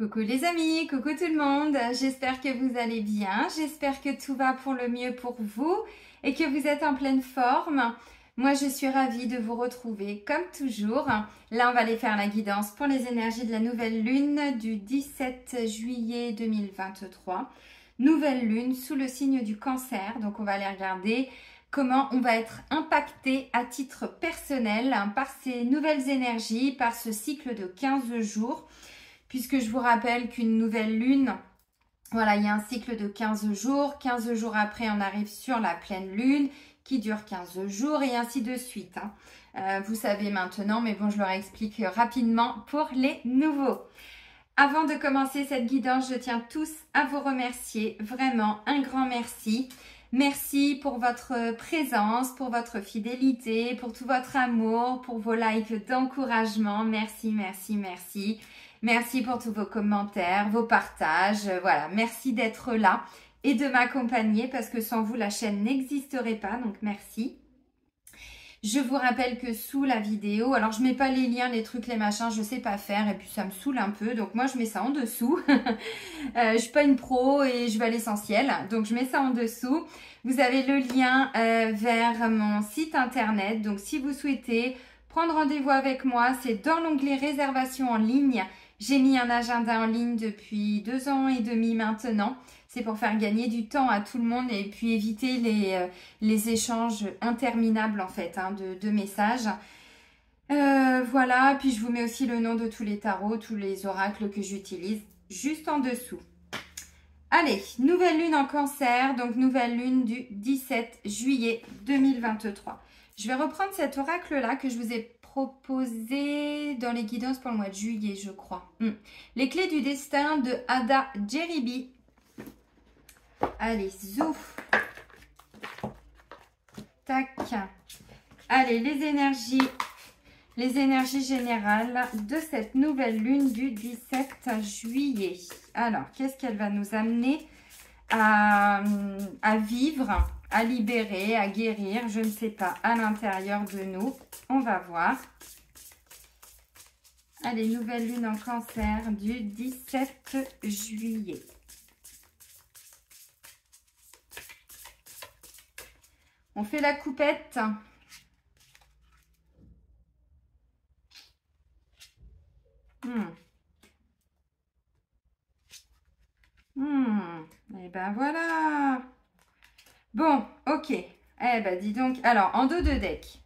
Coucou les amis, coucou tout le monde, j'espère que vous allez bien, j'espère que tout va pour le mieux pour vous et que vous êtes en pleine forme. Moi je suis ravie de vous retrouver comme toujours. Là on va aller faire la guidance pour les énergies de la nouvelle lune du 17 juillet 2023. Nouvelle lune sous le signe du Cancer, donc on va aller regarder comment on va être impacté à titre personnel par ces nouvelles énergies, par ce cycle de 15 jours. Puisque je vous rappelle qu'une nouvelle lune, voilà, il y a un cycle de 15 jours. 15 jours après, on arrive sur la pleine lune qui dure 15 jours et ainsi de suite. Vous savez maintenant, mais bon, je leur explique rapidement pour les nouveaux. Avant de commencer cette guidance, je tiens tous à vous remercier. Vraiment, un grand merci. Merci pour votre présence, pour votre fidélité, pour tout votre amour, pour vos likes d'encouragement. Merci, merci, merci. Merci pour tous vos commentaires, vos partages. Voilà, merci d'être là et de m'accompagner parce que sans vous, la chaîne n'existerait pas. Donc, merci. Je vous rappelle que sous la vidéo, alors je mets pas les liens, les trucs, les machins, je sais pas faire et puis ça me saoule un peu. Donc, moi, je mets ça en dessous. Je suis pas une pro et je vais à l'essentiel. Donc, je mets ça en dessous. Vous avez le lien vers mon site internet. Donc, si vous souhaitez prendre rendez-vous avec moi, c'est dans l'onglet réservation en ligne. J'ai mis un agenda en ligne depuis 2 ans et demi maintenant. C'est pour faire gagner du temps à tout le monde et puis éviter les échanges interminables en fait de messages. Voilà, puis je vous mets aussi le nom de tous les tarots, tous les oracles que j'utilise juste en dessous. Allez, nouvelle lune en Cancer, donc nouvelle lune du 17 juillet 2023. Je vais reprendre cet oracle-là que je vous ai proposé dans les guidances pour le mois de juillet, je crois. Les clés du destin de Ada Jeribi. Allez, zouf. Tac. Allez, les énergies générales de cette nouvelle lune du 17 juillet. Alors, qu'est-ce qu'elle va nous amener à vivre, à libérer, à guérir, je ne sais pas, à l'intérieur de nous. On va voir. Allez, nouvelle lune en Cancer du 17 juillet. On fait la coupette. Et ben voilà. Bon, ok. Eh ben dis donc. Alors, en dos de deck,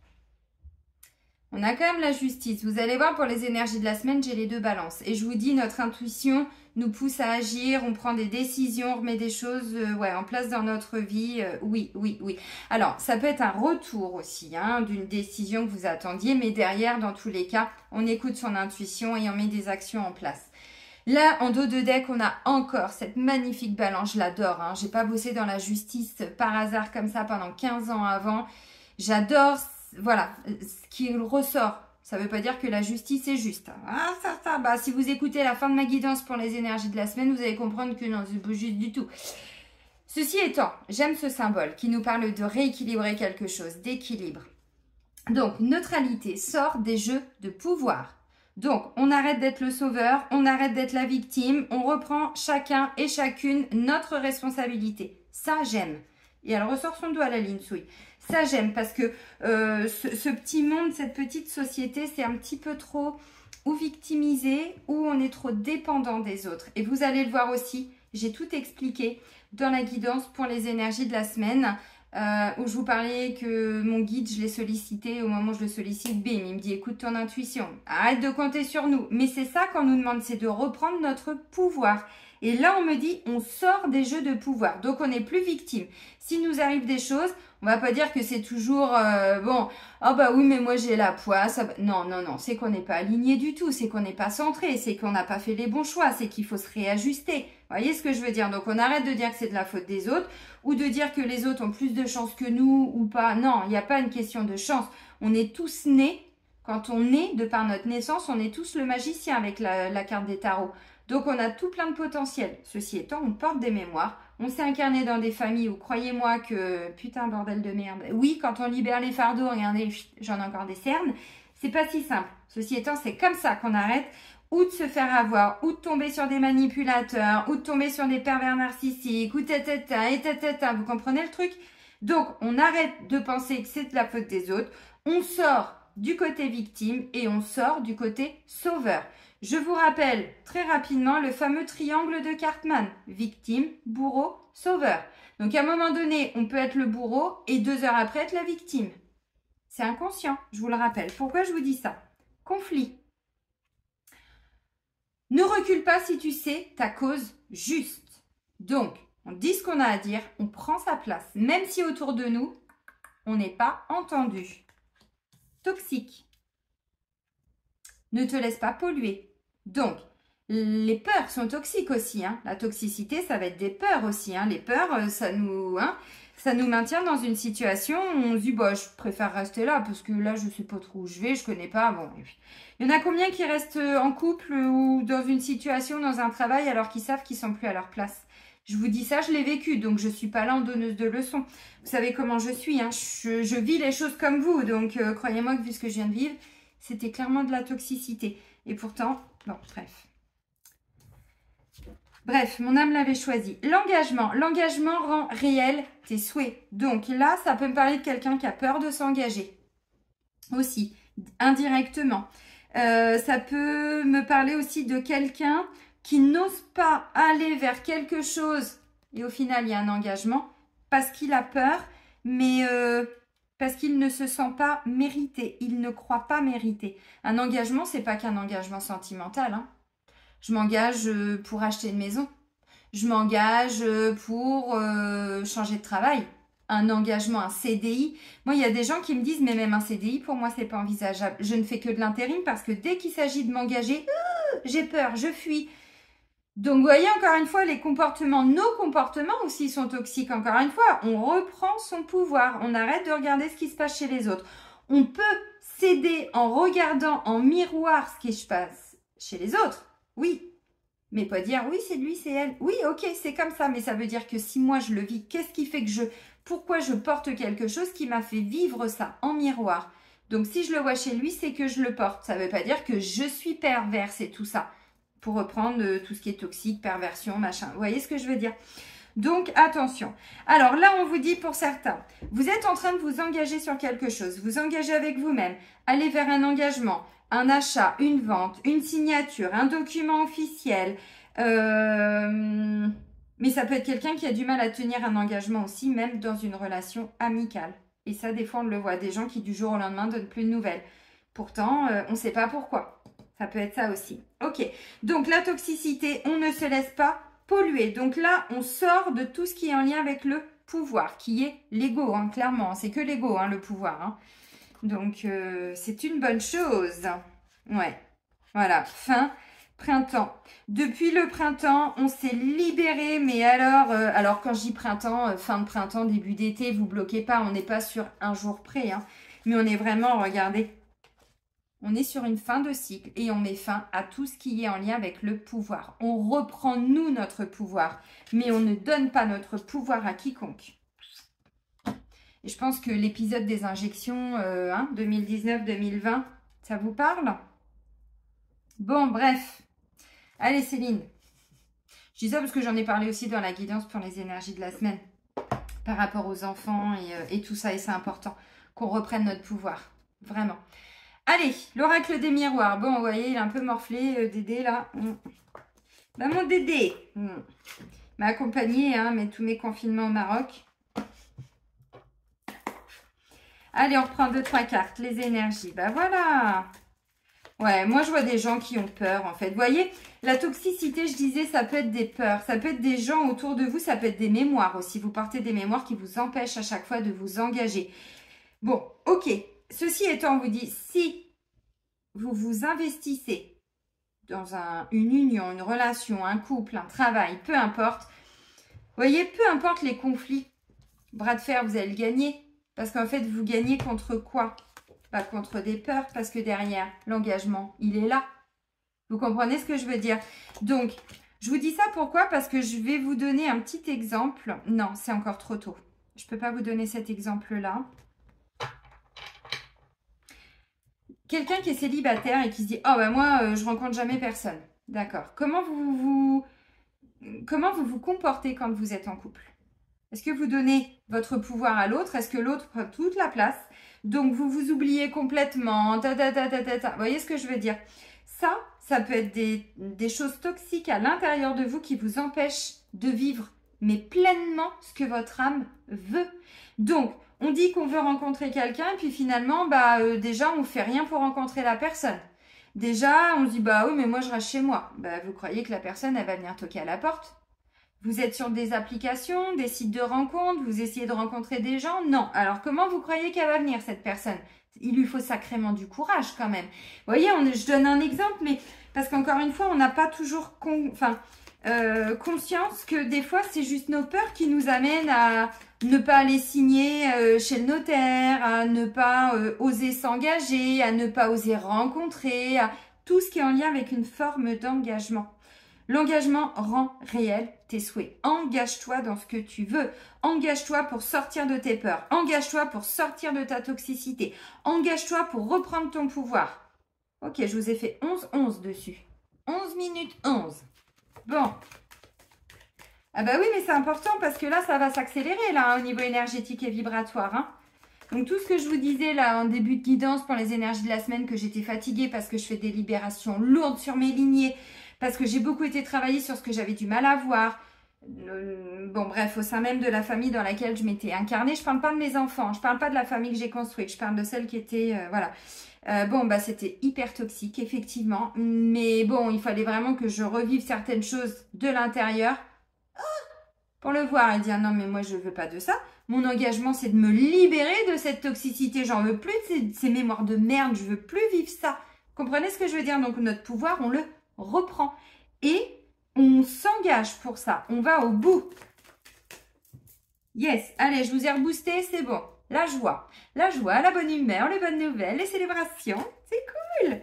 on a quand même la justice. Vous allez voir, pour les énergies de la semaine, j'ai les 2 balances. Et je vous dis, notre intuition nous pousse à agir. On prend des décisions, on remet des choses en place dans notre vie. Oui. Alors, ça peut être un retour aussi d'une décision que vous attendiez. Mais derrière, dans tous les cas, on écoute son intuition et on met des actions en place. Là, en dos de deck, on a encore cette magnifique balance. Je l'adore. J'ai pas bossé dans la justice par hasard comme ça pendant 15 ans avant. J'adore, voilà, ce qui ressort. Ça veut pas dire que la justice est juste. Bah, si vous écoutez la fin de ma guidance pour les énergies de la semaine, vous allez comprendre que non, c'est pas juste du tout. Ceci étant, j'aime ce symbole qui nous parle de rééquilibrer quelque chose, d'équilibre. Donc, neutralité sort des jeux de pouvoir. Donc, on arrête d'être le sauveur, on arrête d'être la victime, on reprend chacun et chacune notre responsabilité. Ça, j'aime. Et elle ressort son doigt à la ligne, souille. Ça, j'aime parce que ce petit monde, cette petite société, c'est un petit peu trop ou victimisé ou on est trop dépendant des autres. Et vous allez le voir aussi, j'ai tout expliqué dans la guidance pour les énergies de la semaine. Où je vous parlais que mon guide, je l'ai sollicité, au moment où je le sollicite, bim, il me dit écoute ton intuition, arrête de compter sur nous. Mais c'est ça qu'on nous demande, c'est de reprendre notre pouvoir. Et là, on me dit, on sort des jeux de pouvoir, donc on n'est plus victime. S'il nous arrive des choses, on va pas dire que c'est toujours, bon, oh bah oui, mais moi j'ai la poisse. Non, c'est qu'on n'est pas aligné du tout, c'est qu'on n'est pas centré, c'est qu'on n'a pas fait les bons choix, c'est qu'il faut se réajuster. Vous voyez ce que je veux dire? Donc on arrête de dire que c'est de la faute des autres ou de dire que les autres ont plus de chance que nous ou pas. Non, il n'y a pas une question de chance. On est tous nés, quand on est, de par notre naissance, on est tous le magicien avec la carte des tarots. Donc on a tout plein de potentiel. Ceci étant, on porte des mémoires. On s'est incarné dans des familles où, croyez-moi que, putain, bordel de merde. Oui, quand on libère les fardeaux, regardez, j'en ai encore des cernes. C'est pas si simple. Ceci étant, c'est comme ça qu'on arrête. ou de se faire avoir, ou de tomber sur des manipulateurs, ou de tomber sur des pervers narcissiques, ou tatata et tatata. Vous comprenez le truc? Donc, on arrête de penser que c'est de la faute des autres. On sort du côté victime et on sort du côté sauveur. Je vous rappelle très rapidement le fameux triangle de Cartman. Victime, bourreau, sauveur. Donc, à un moment donné, on peut être le bourreau et 2 heures après être la victime. C'est inconscient, je vous le rappelle. Pourquoi je vous dis ça? Conflit. Ne recule pas si tu sais ta cause juste. Donc, on dit ce qu'on a à dire, on prend sa place, même si autour de nous, on n'est pas entendu. Toxique. Ne te laisse pas polluer. Donc, les peurs sont toxiques aussi. Hein. La toxicité, ça va être des peurs aussi. Hein. Les peurs, ça nous maintient dans une situation où on se dit, bah, je préfère rester là parce que là, je ne sais pas trop où je vais, je ne connais pas. Bon, il y en a combien qui restent en couple ou dans une situation, dans un travail, alors qu'ils savent qu'ils ne sont plus à leur place? Je vous dis ça, je l'ai vécu, donc je ne suis pas là en donneuse de leçons. Vous savez comment je suis, hein. Je vis les choses comme vous, donc croyez-moi que vu ce que je viens de vivre, c'était clairement de la toxicité. Et pourtant, bon, bref. Bref, mon âme l'avait choisi. L'engagement. L'engagement rend réel tes souhaits. Donc là, ça peut me parler de quelqu'un qui a peur de s'engager. Aussi, indirectement. Ça peut me parler aussi de quelqu'un qui n'ose pas aller vers quelque chose. Et au final, il y a un engagement parce qu'il a peur, mais parce qu'il ne se sent pas mérité. Il ne croit pas mériter. Un engagement, c'est pas qu'un engagement sentimental, hein. Je m'engage pour acheter une maison. Je m'engage pour changer de travail. Un engagement, un CDI. Moi, il y a des gens qui me disent, mais même un CDI, pour moi, c'est pas envisageable. Je ne fais que de l'intérim parce que dès qu'il s'agit de m'engager, j'ai peur, je fuis. Donc, vous voyez, encore une fois, les comportements, nos comportements aussi sont toxiques. Encore une fois, on reprend son pouvoir. On arrête de regarder ce qui se passe chez les autres. On peut céder en regardant en miroir ce qui se passe chez les autres. Oui, mais pas dire oui, c'est lui, c'est elle. Oui, ok, c'est comme ça, mais ça veut dire que si moi je le vis, qu'est-ce qui fait que pourquoi je porte quelque chose qui m'a fait vivre ça en miroir? Donc si je le vois chez lui, c'est que je le porte. Ça ne veut pas dire que je suis perverse et tout ça. Pour reprendre tout ce qui est toxique, perversion, machin. Vous voyez ce que je veux dire? Donc, attention. Alors là, on vous dit pour certains, vous êtes en train de vous engager sur quelque chose. Vous engagez avec vous-même. Allez vers un engagement. Un achat, une vente, une signature, un document officiel. Mais ça peut être quelqu'un qui a du mal à tenir un engagement aussi, même dans une relation amicale. Et ça, des fois, on le voit. Des gens qui, du jour au lendemain, ne donnent plus de nouvelles. Pourtant, on ne sait pas pourquoi. Ça peut être ça aussi. Ok. Donc, la toxicité, on ne se laisse pas polluer. Donc là, on sort de tout ce qui est en lien avec le pouvoir, qui est l'ego, hein, clairement. C'est que l'ego, hein, le pouvoir, hein. Donc, c'est une bonne chose. Ouais. Voilà. Fin printemps. Depuis le printemps, on s'est libéré. Mais alors quand je dis printemps, fin de printemps, début d'été, vous bloquez pas. On n'est pas sur un jour près. Hein, mais on est vraiment, regardez, on est sur une fin de cycle. Et on met fin à tout ce qui est en lien avec le pouvoir. On reprend, nous, notre pouvoir. Mais on ne donne pas notre pouvoir à quiconque. Et je pense que l'épisode des injections 2019-2020, ça vous parle? Bon, bref. Allez, Céline. Je dis ça parce que j'en ai parlé aussi dans la guidance pour les énergies de la semaine. Par rapport aux enfants et tout ça. Et c'est important qu'on reprenne notre pouvoir. Vraiment. Allez, l'oracle des miroirs. Bon, vous voyez, il est un peu morflé, Dédé, là. Bah, mon Dédé m'a accompagné, hein, mais tous mes confinements au Maroc. Allez, on reprend 2-3 cartes. Les énergies. Bah voilà. Ouais, moi, je vois des gens qui ont peur, en fait. Vous voyez, la toxicité, je disais, ça peut être des peurs. Ça peut être des gens autour de vous. Ça peut être des mémoires aussi. Vous portez des mémoires qui vous empêchent à chaque fois de vous engager. Bon, ok. Ceci étant, on vous dit, si vous vous investissez dans une union, une relation, un couple, un travail, peu importe. Vous voyez, peu importe les conflits. Bras de fer, vous allez le gagner. Parce qu'en fait, vous gagnez contre quoi? Pas contre des peurs, parce que derrière, l'engagement, il est là. Vous comprenez ce que je veux dire? Donc, je vous dis ça pourquoi? Parce que je vais vous donner un petit exemple. Non, c'est encore trop tôt. Je ne peux pas vous donner cet exemple-là. quelqu'un qui est célibataire et qui se dit, oh ben moi, je rencontre jamais personne. D'accord. Comment vous vous comportez quand vous êtes en couple? Est-ce que vous donnez votre pouvoir à l'autre? Est-ce que l'autre prend toute la place? Donc, vous vous oubliez complètement. Vous voyez ce que je veux dire? Ça peut être des choses toxiques à l'intérieur de vous qui vous empêchent de vivre, mais pleinement ce que votre âme veut. Donc, on dit qu'on veut rencontrer quelqu'un et puis finalement, déjà, on ne fait rien pour rencontrer la personne. Déjà, on se dit, bah oui, mais moi, je reste chez moi. Vous croyez que la personne, elle va venir toquer à la porte? Vous êtes sur des applications, des sites de rencontres, vous essayez de rencontrer des gens? Non. Alors, comment vous croyez qu'elle va venir, cette personne? Il lui faut sacrément du courage quand même. Vous voyez, je donne un exemple, mais parce qu'encore une fois, on n'a pas toujours conscience que des fois, c'est juste nos peurs qui nous amènent à ne pas aller signer chez le notaire, à ne pas oser s'engager, à ne pas oser rencontrer, à tout ce qui est en lien avec une forme d'engagement. L'engagement rend réel tes souhaits. Engage-toi dans ce que tu veux. Engage-toi pour sortir de tes peurs. Engage-toi pour sortir de ta toxicité. Engage-toi pour reprendre ton pouvoir. Ok, je vous ai fait 11 dessus. 11 minutes 11. Bon. Ah bah oui, mais c'est important parce que là, ça va s'accélérer là au niveau énergétique et vibratoire. Hein. Donc tout ce que je vous disais là en début de guidance pour les énergies de la semaine, que j'étais fatiguée parce que je fais des libérations lourdes sur mes lignées, parce que j'ai beaucoup été travaillée sur ce que j'avais du mal à voir. Bon bref, au sein même de la famille dans laquelle je m'étais incarnée, je parle pas de mes enfants, je parle pas de la famille que j'ai construite, je parle de celle qui était, voilà. C'était hyper toxique, effectivement. Mais bon, il fallait vraiment que je revive certaines choses de l'intérieur pour le voir et dire non mais moi je veux pas de ça. Mon engagement c'est de me libérer de cette toxicité. J'en veux plus de ces mémoires de merde, je veux plus vivre ça. Comprenez ce que je veux dire? Donc notre pouvoir, on le reprend. Et on s'engage pour ça. On va au bout. Yes, allez, je vous ai reboosté, c'est bon. La joie, la bonne humeur, les bonnes nouvelles, les célébrations, c'est cool.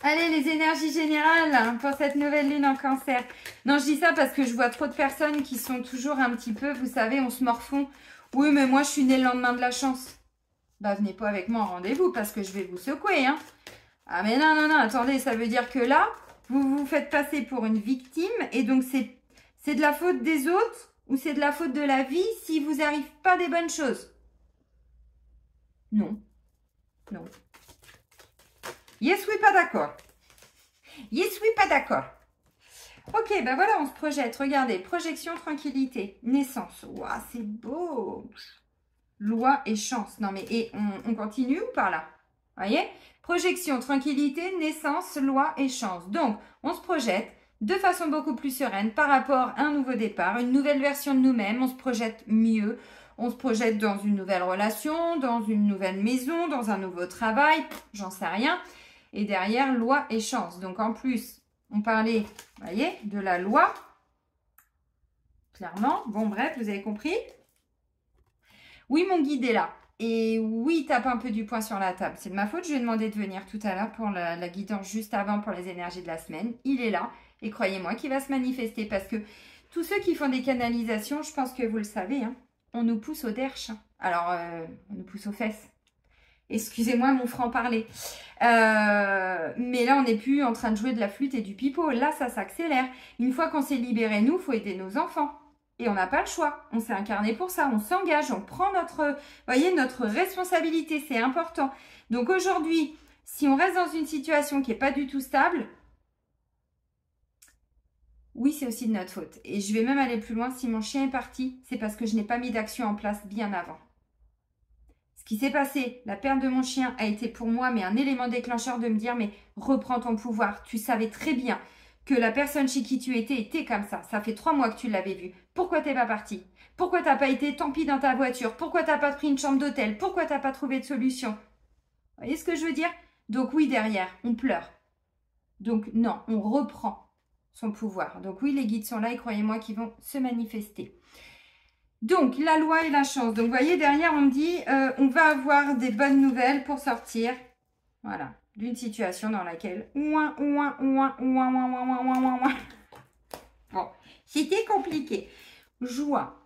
Allez, les énergies générales pour cette nouvelle lune en cancer. Non, je dis ça parce que je vois trop de personnes qui sont toujours un petit peu, vous savez, on se morfond. Oui, mais moi, je suis née le lendemain de la chance. Venez pas avec moi en rendez-vous parce que je vais vous secouer, hein. Ah, mais non, attendez, ça veut dire que là, vous vous faites passer pour une victime et donc c'est de la faute des autres ou c'est de la faute de la vie si vous n'arrive pas des bonnes choses? Non. Non. Yes, oui, pas d'accord. Yes, oui, pas d'accord. Ok, voilà, on se projette. Regardez, projection, tranquillité, naissance. Waouh, c'est beau. Loi et chance. Non, mais et on continue ou pas là? Voyez? Projection, tranquillité, naissance, loi et chance. Donc, on se projette de façon beaucoup plus sereine par rapport à un nouveau départ, une nouvelle version de nous-mêmes. On se projette mieux. On se projette dans une nouvelle relation, dans une nouvelle maison, dans un nouveau travail. J'en sais rien. Et derrière, loi et chance. Donc, en plus, on parlait, vous voyez, de la loi. Clairement. Bon, bref, vous avez compris? Oui, mon guide est là. Et oui, il tape un peu du poing sur la table. C'est de ma faute. Je lui ai demandé de venir tout à l'heure pour la guidance juste avant pour les énergies de la semaine. Il est là. Et croyez-moi qu'il va se manifester parce que tous ceux qui font des canalisations, je pense que vous le savez, hein, on nous pousse au derche. Alors, on nous pousse aux fesses. Excusez-moi mon franc-parler. Mais là, on n'est plus en train de jouer de la flûte et du pipeau. Là, ça s'accélère. Une fois qu'on s'est libéré, nous, il faut aider nos enfants. Et on n'a pas le choix. On s'est incarné pour ça. On s'engage. On prend notre responsabilité. C'est important. Donc aujourd'hui, si on reste dans une situation qui n'est pas du tout stable, oui, c'est aussi de notre faute. Et je vais même aller plus loin. Si mon chien est parti, c'est parce que je n'ai pas mis d'action en place bien avant. Ce qui s'est passé, la perte de mon chien a été pour moi mais un élément déclencheur de me dire mais reprends ton pouvoir. Tu savais très bien que la personne chez qui tu étais était comme ça. Ça fait 3 mois que tu l'avais vu. Pourquoi t'es pas parti? Pourquoi t'as pas été tant pis dans ta voiture? Pourquoi t'as pas pris une chambre d'hôtel? Pourquoi t'as pas trouvé de solution? Vous voyez ce que je veux dire? Donc oui, derrière, on pleure. Donc non, on reprend son pouvoir. Donc oui, les guides sont là et croyez-moi qu'ils vont se manifester. Donc, la loi et la chance. Donc, vous voyez, derrière, on me dit, on va avoir des bonnes nouvelles pour sortir, voilà, d'une situation dans laquelle... Bon, c'était compliqué. Joie,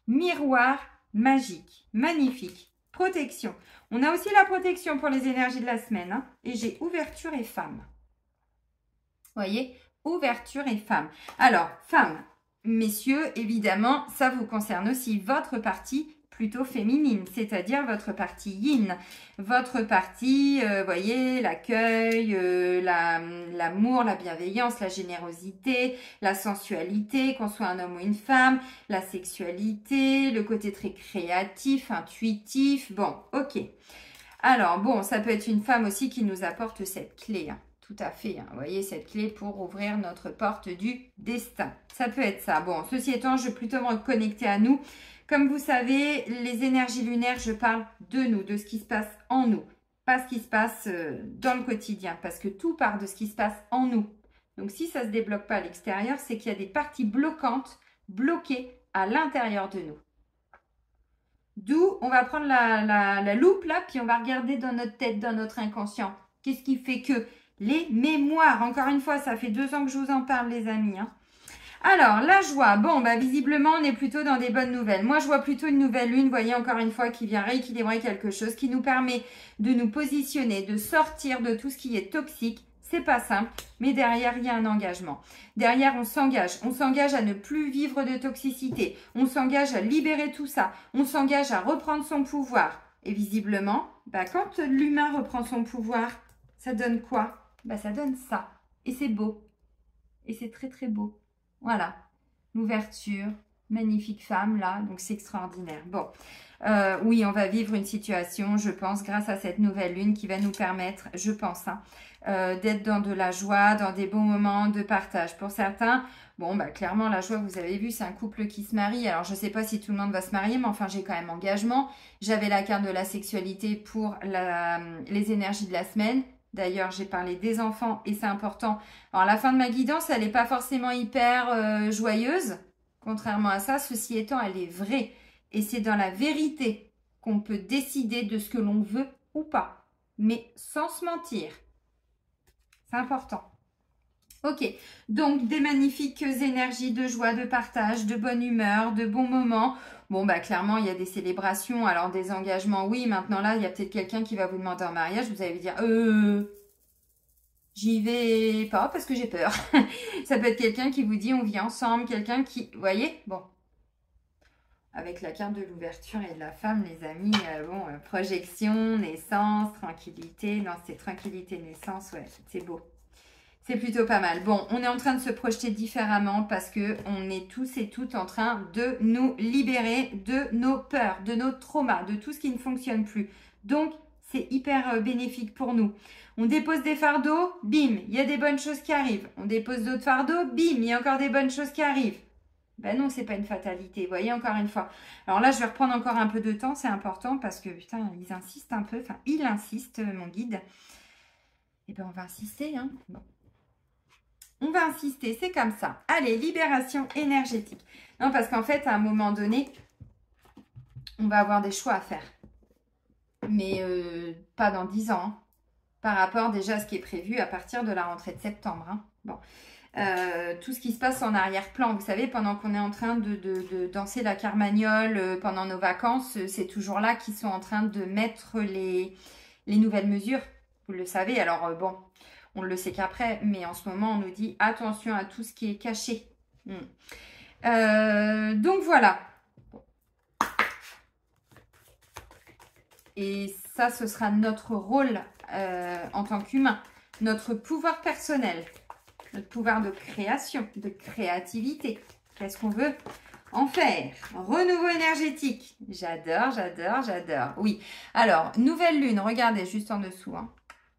miroir, magique, magnifique. protection. On a aussi la protection pour les énergies de la semaine. Hein, et j'ai ouverture et femme. Vous voyez, ouverture et femme. Alors, femme, messieurs, évidemment, ça vous concerne aussi votre partie plutôt féminine, c'est-à-dire votre partie yin, votre partie, voyez, l'accueil, l'amour, la bienveillance, la générosité, la sensualité, qu'on soit un homme ou une femme, la sexualité, le côté très créatif, intuitif, bon, ok. Alors, bon, ça peut être une femme aussi qui nous apporte cette clé, hein. Tout à fait, hein. Vous voyez, cette clé pour ouvrir notre porte du destin. Ça peut être ça. Bon, ceci étant, je vais plutôt me reconnecter à nous. Comme vous savez, les énergies lunaires, je parle de nous, de ce qui se passe en nous, pas ce qui se passe dans le quotidien, parce que tout part de ce qui se passe en nous. Donc, si ça ne se débloque pas à l'extérieur, c'est qu'il y a des parties bloquantes, bloquées à l'intérieur de nous. D'où, on va prendre la loupe là, puis on va regarder dans notre tête, dans notre inconscient. Qu'est-ce qui fait que les mémoires, encore une fois, ça fait 2 ans que je vous en parle, les amis, hein. Alors, la joie, bon, bah, visiblement, on est plutôt dans des bonnes nouvelles. Moi, je vois plutôt une nouvelle lune, vous voyez, encore une fois, qui vient rééquilibrer quelque chose, qui nous permet de nous positionner, de sortir de tout ce qui est toxique. C'est pas simple, mais derrière, il y a un engagement. Derrière, on s'engage. On s'engage à ne plus vivre de toxicité. On s'engage à libérer tout ça. On s'engage à reprendre son pouvoir. Et visiblement, bah, quand l'humain reprend son pouvoir, ça donne quoi? Bah, ça donne ça. Et c'est beau. Et c'est très, très beau. Voilà, l'ouverture, magnifique femme là, donc c'est extraordinaire. Bon, oui, on va vivre une situation, je pense, grâce à cette nouvelle lune qui va nous permettre, je pense, hein, d'être dans de la joie, dans des bons moments de partage. Pour certains, bon, bah clairement, la joie, vous avez vu, c'est un couple qui se marie. Alors, je ne sais pas si tout le monde va se marier, mais enfin, j'ai quand même engagement. J'avais la carte de la sexualité pour les énergies de la semaine. D'ailleurs, j'ai parlé des enfants et c'est important. Alors, la fin de ma guidance, elle n'est pas forcément hyper joyeuse. Contrairement à ça, ceci étant, elle est vraie. Et c'est dans la vérité qu'on peut décider de ce que l'on veut ou pas. Mais sans se mentir. C'est important. Ok, donc des magnifiques énergies de joie, de partage, de bonne humeur, de bons moments. Bon, bah clairement, il y a des célébrations, alors des engagements, oui. Maintenant, là, il y a peut-être quelqu'un qui va vous demander en mariage. Vous allez dire, j'y vais pas parce que j'ai peur. Ça peut être quelqu'un qui vous dit, on vit ensemble, quelqu'un qui, vous voyez, bon. Avec la carte de l'ouverture et de la femme, les amis, bon, projection, naissance, tranquillité. Non, c'est tranquillité, naissance, ouais, c'est beau. C'est plutôt pas mal. Bon, on est en train de se projeter différemment parce que on est tous et toutes en train de nous libérer de nos peurs, de nos traumas, de tout ce qui ne fonctionne plus. Donc, c'est hyper bénéfique pour nous. On dépose des fardeaux, bim, il y a des bonnes choses qui arrivent. On dépose d'autres fardeaux, bim, il y a encore des bonnes choses qui arrivent. Ben non, c'est pas une fatalité. Vous voyez, encore une fois. Alors là, je vais reprendre encore un peu de temps. C'est important parce que, putain, ils insistent un peu. Enfin, il insiste, mon guide. Et ben, on va insister, hein. Bon. On va insister, c'est comme ça. Allez, libération énergétique. Non, parce qu'en fait, à un moment donné, on va avoir des choix à faire. Mais pas dans 10 ans. Hein. Par rapport déjà à ce qui est prévu à partir de la rentrée de septembre. Hein. Bon. Tout ce qui se passe en arrière-plan. Vous savez, pendant qu'on est en train de danser la carmagnole pendant nos vacances, c'est toujours là qu'ils sont en train de mettre les nouvelles mesures. Vous le savez. Alors, bon... On ne le sait qu'après, mais en ce moment, on nous dit attention à tout ce qui est caché. Donc, voilà. Et ça, ce sera notre rôle en tant qu'humain. Notre pouvoir personnel. Notre pouvoir de création, de créativité. Qu'est-ce qu'on veut en faire? Renouveau énergétique. J'adore, j'adore, j'adore. Oui. Alors, nouvelle lune. Regardez juste en dessous, hein.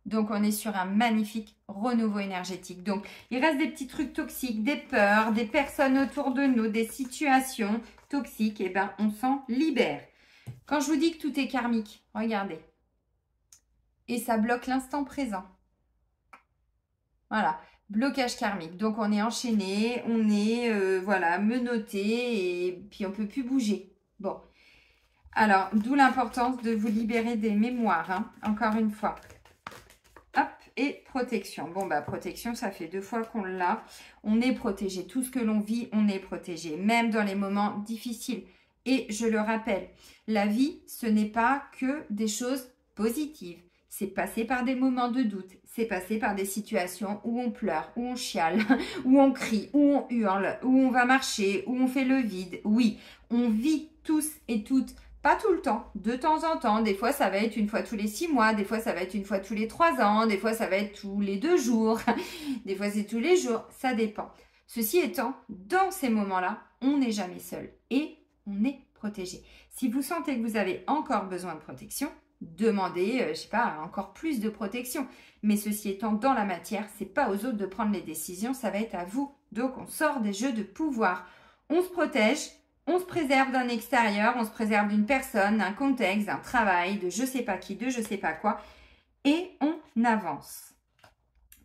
Donc, on est sur un magnifique renouveau énergétique. Donc, il reste des petits trucs toxiques, des peurs, des personnes autour de nous, des situations toxiques. Et bien, on s'en libère. Quand je vous dis que tout est karmique, regardez. Et ça bloque l'instant présent. Voilà, blocage karmique. Donc, on est enchaîné, on est, voilà, menotté et puis on ne peut plus bouger. Bon. Alors, d'où l'importance de vous libérer des mémoires, hein, encore une fois. Hop, et protection. Bon, bah, protection, ça fait 2 fois qu'on l'a. On est protégé. Tout ce que l'on vit, on est protégé. Même dans les moments difficiles. Et je le rappelle, la vie, ce n'est pas que des choses positives. C'est passé par des moments de doute, c'est passé par des situations où on pleure, où on chiale, où on crie, où on hurle, où on va marcher, où on fait le vide. Oui, on vit tous et toutes, pas tout le temps, de temps en temps. Des fois, ça va être une fois tous les 6 mois, des fois, ça va être une fois tous les 3 ans, des fois, ça va être tous les 2 jours, des fois, c'est tous les jours, ça dépend. Ceci étant, dans ces moments-là, on n'est jamais seul et on est protégé. Si vous sentez que vous avez encore besoin de protection, demandez, je sais pas, encore plus de protection. Mais ceci étant, dans la matière, c'est pas aux autres de prendre les décisions, ça va être à vous. Donc, on sort des jeux de pouvoir. On se protège, on se préserve d'un extérieur, on se préserve d'une personne, d'un contexte, d'un travail, de je sais pas qui, de je sais pas quoi. Et on avance.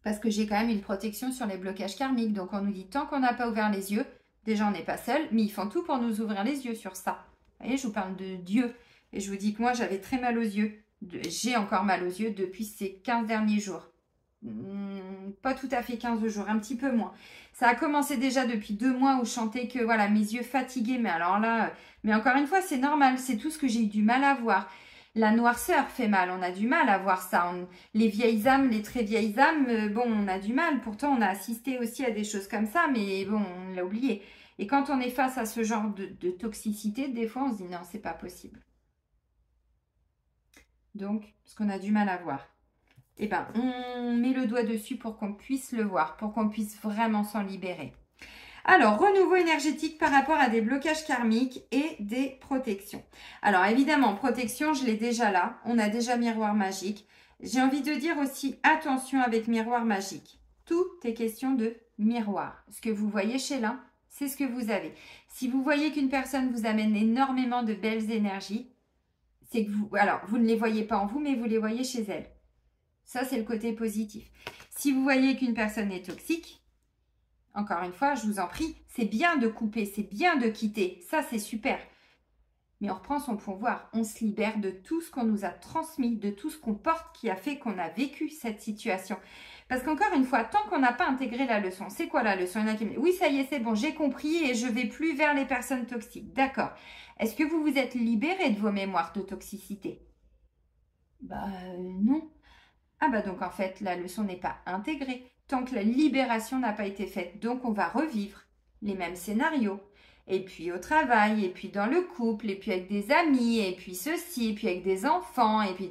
Parce que j'ai quand même une protection sur les blocages karmiques. Donc, on nous dit, tant qu'on n'a pas ouvert les yeux, déjà, on n'est pas seul, mais ils font tout pour nous ouvrir les yeux sur ça. Vous voyez, je vous parle de Dieu. Et je vous dis que moi, j'avais très mal aux yeux. J'ai encore mal aux yeux depuis ces 15 derniers jours. Pas tout à fait 15 jours, un petit peu moins. Ça a commencé déjà depuis 2 mois où je chantais que voilà, mes yeux fatigués. Mais alors là, mais encore une fois, c'est normal. C'est tout ce que j'ai eu du mal à voir. La noirceur fait mal, on a du mal à voir ça. Les vieilles âmes, les très vieilles âmes, bon, on a du mal. Pourtant, on a assisté aussi à des choses comme ça, mais bon, on l'a oublié. Et quand on est face à ce genre de toxicité, des fois, on se dit non, c'est pas possible. Donc, parce qu'on a du mal à voir. Eh bien, on met le doigt dessus pour qu'on puisse le voir, pour qu'on puisse vraiment s'en libérer. Alors, renouveau énergétique par rapport à des blocages karmiques et des protections. Alors, évidemment, protection, je l'ai déjà là. On a déjà miroir magique. J'ai envie de dire aussi, attention avec miroir magique. Tout est question de miroir. Ce que vous voyez chez l'un, c'est ce que vous avez. Si vous voyez qu'une personne vous amène énormément de belles énergies, c'est que vous, alors, vous ne les voyez pas en vous, mais vous les voyez chez elle. Ça, c'est le côté positif. Si vous voyez qu'une personne est toxique, encore une fois, je vous en prie, c'est bien de couper, c'est bien de quitter. Ça, c'est super. Mais on reprend son pouvoir. On se libère de tout ce qu'on nous a transmis, de tout ce qu'on porte qui a fait qu'on a vécu cette situation. Parce qu'encore une fois, tant qu'on n'a pas intégré la leçon, c'est quoi la leçon? Il y en a qui me disent, oui, ça y est, c'est bon, j'ai compris et je ne vais plus vers les personnes toxiques. D'accord. Est-ce que vous vous êtes libéré de vos mémoires de toxicité? Non. Ah bah donc en fait, la leçon n'est pas intégrée tant que la libération n'a pas été faite. Donc on va revivre les mêmes scénarios. Et puis au travail, et puis dans le couple, et puis avec des amis, et puis ceci, et puis avec des enfants, et puis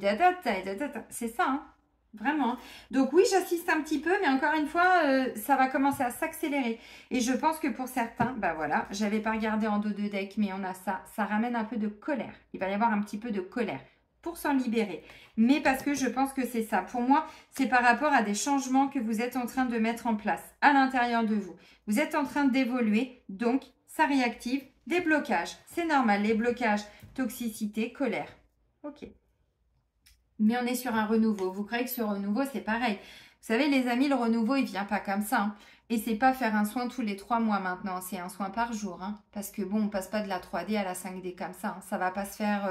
c'est ça, hein, vraiment. Donc oui, j'assiste un petit peu, mais encore une fois, ça va commencer à s'accélérer. Et je pense que pour certains, bah voilà, j'avais pas regardé en dos de deck, mais on a ça. Ça ramène un peu de colère. Il va y avoir un petit peu de colère pour s'en libérer. Mais parce que je pense que c'est ça. Pour moi, c'est par rapport à des changements que vous êtes en train de mettre en place à l'intérieur de vous. Vous êtes en train d'évoluer, donc ça réactive des blocages. C'est normal, les blocages, toxicité, colère. Ok. Mais on est sur un renouveau. Vous croyez que ce renouveau, c'est pareil. Vous savez, les amis, le renouveau, il ne vient pas comme ça. Hein. Et c'est pas faire un soin tous les 3 mois maintenant. C'est un soin par jour. Hein. Parce que bon, on passe pas de la 3D à la 5D comme ça. Hein. Ça va pas se faire...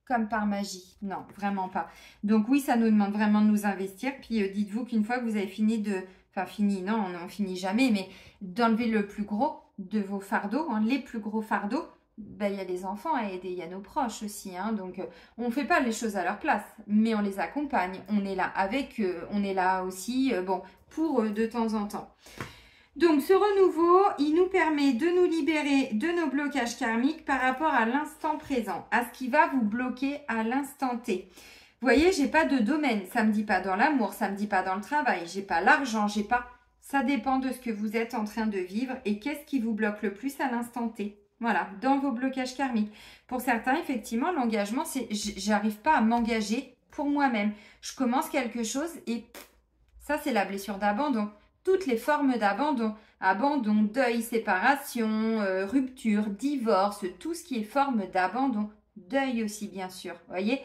comme par magie. Non, vraiment pas. Donc oui, ça nous demande vraiment de nous investir. Puis dites-vous qu'une fois que vous avez fini de... Enfin, fini, non, on finit jamais, mais d'enlever le plus gros de vos fardeaux, hein, les plus gros fardeaux, ben, il y a les enfants à aider, il y a nos proches aussi. Hein, donc, on ne fait pas les choses à leur place, mais on les accompagne. On est là avec eux, on est là aussi, bon, pour eux de temps en temps. Donc, ce renouveau, il nous permet de nous libérer de nos blocages karmiques par rapport à l'instant présent, à ce qui va vous bloquer à l'instant T. Vous voyez, j'ai pas de domaine. Ça me dit pas dans l'amour, ça me dit pas dans le travail, j'ai pas l'argent, j'ai pas... Ça dépend de ce que vous êtes en train de vivre et qu'est-ce qui vous bloque le plus à l'instant T. Voilà, dans vos blocages karmiques. Pour certains, effectivement, l'engagement, c'est... J'arrive pas à m'engager pour moi-même. Je commence quelque chose et ça, c'est la blessure d'abandon. Toutes les formes d'abandon, abandon, deuil, séparation, rupture, divorce, tout ce qui est forme d'abandon, deuil aussi bien sûr. Vous voyez,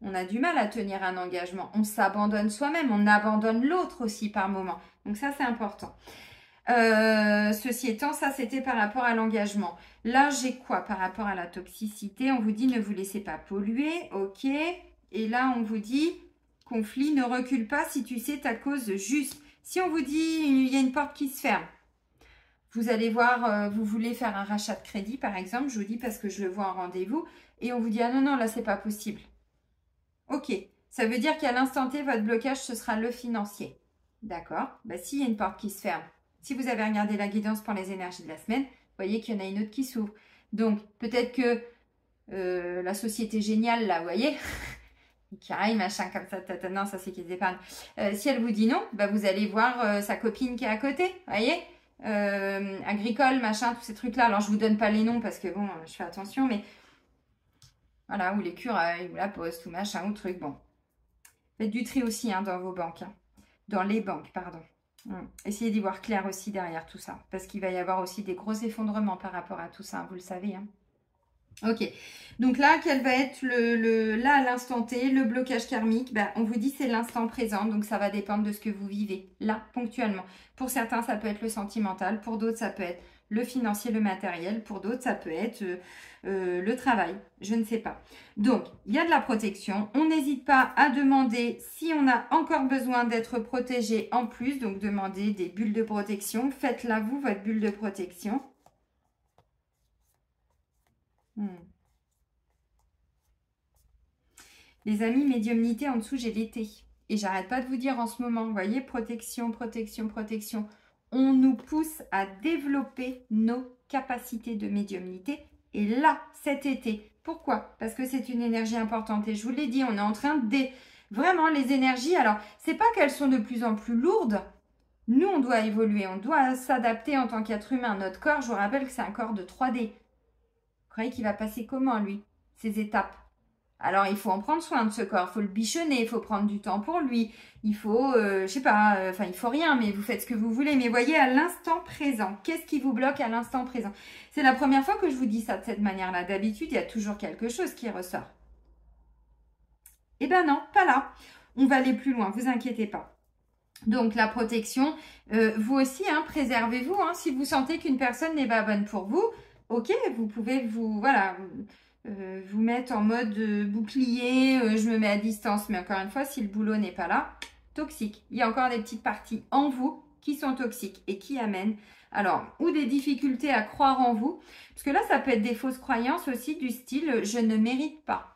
on a du mal à tenir un engagement, on s'abandonne soi-même, on abandonne l'autre aussi par moment. Donc ça c'est important. Ceci étant, ça c'était par rapport à l'engagement. Là j'ai quoi par rapport à la toxicité? On vous dit ne vous laissez pas polluer, ok. Et là on vous dit conflit, ne recule pas si tu sais ta cause juste. Si on vous dit il y a une porte qui se ferme, Vous allez voir, vous voulez faire un rachat de crédit, par exemple, je vous dis parce que je le vois en rendez-vous, et on vous dit, ah non, non, là, c'est pas possible. Ok, ça veut dire qu'à l'instant T, votre blocage, ce sera le financier. D'accord? Bah, s'il y a une porte qui se ferme, si vous avez regardé la guidance pour les énergies de la semaine, vous voyez qu'il y en a une autre qui s'ouvre. Donc, peut-être que la société géniale, là, vous voyez, qui arrive, machin comme ça, non, ça c'est qu'ils épargnent. Si elle vous dit non, bah, vous allez voir sa copine qui est à côté, vous voyez, agricole, machin, tous ces trucs-là. Alors, je vous donne pas les noms parce que bon, je fais attention, mais voilà, ou l'écureuil, ou la poste, ou machin, ou truc, bon. Faites du tri aussi hein, dans vos banques, hein. Dans les banques, pardon. Essayez d'y voir clair aussi derrière tout ça, parce qu'il va y avoir aussi des gros effondrements par rapport à tout ça, vous le savez, hein. Ok, donc là, quel va être là à l'instant T, le blocage karmique? Ben, on vous dit c'est l'instant présent, donc ça va dépendre de ce que vous vivez, là, ponctuellement. Pour certains, ça peut être le sentimental, pour d'autres, ça peut être le financier, le matériel, pour d'autres, ça peut être le travail, je ne sais pas. Donc, il y a de la protection, on n'hésite pas à demander si on a encore besoin d'être protégé en plus, donc demandez des bulles de protection, faites-la vous, votre bulle de protection. Les amis, médiumnité, en dessous, j'ai l'été. Et j'arrête pas de vous dire en ce moment, vous voyez, protection, protection, protection. On nous pousse à développer nos capacités de médiumnité. Et là, cet été, pourquoi? Parce que c'est une énergie importante. Et je vous l'ai dit, on est en train de... Vraiment, les énergies, alors, c'est pas qu'elles sont de plus en plus lourdes. Nous, on doit évoluer, on doit s'adapter en tant qu'être humain. Notre corps, je vous rappelle que c'est un corps de 3D. Vous croyez qu'il va passer comment, lui, ces étapes? Alors, il faut en prendre soin de ce corps. Il faut le bichonner, il faut prendre du temps pour lui. Il faut, je sais pas, enfin, il faut rien, mais vous faites ce que vous voulez. Mais voyez, à l'instant présent, qu'est-ce qui vous bloque à l'instant présent? C'est la première fois que je vous dis ça de cette manière-là. D'habitude, il y a toujours quelque chose qui ressort. Eh ben non, pas là. On va aller plus loin, vous inquiétez pas. Donc, la protection, vous aussi, hein, préservez-vous. Hein, si vous sentez qu'une personne n'est pas bonne pour vous, ok, vous pouvez voilà, vous mettre en mode bouclier, je me mets à distance. Mais encore une fois, si le boulot n'est pas là, toxique. Il y a encore des petites parties en vous qui sont toxiques et qui amènent, alors, ou des difficultés à croire en vous. Parce que là, ça peut être des fausses croyances aussi du style « je ne mérite pas ».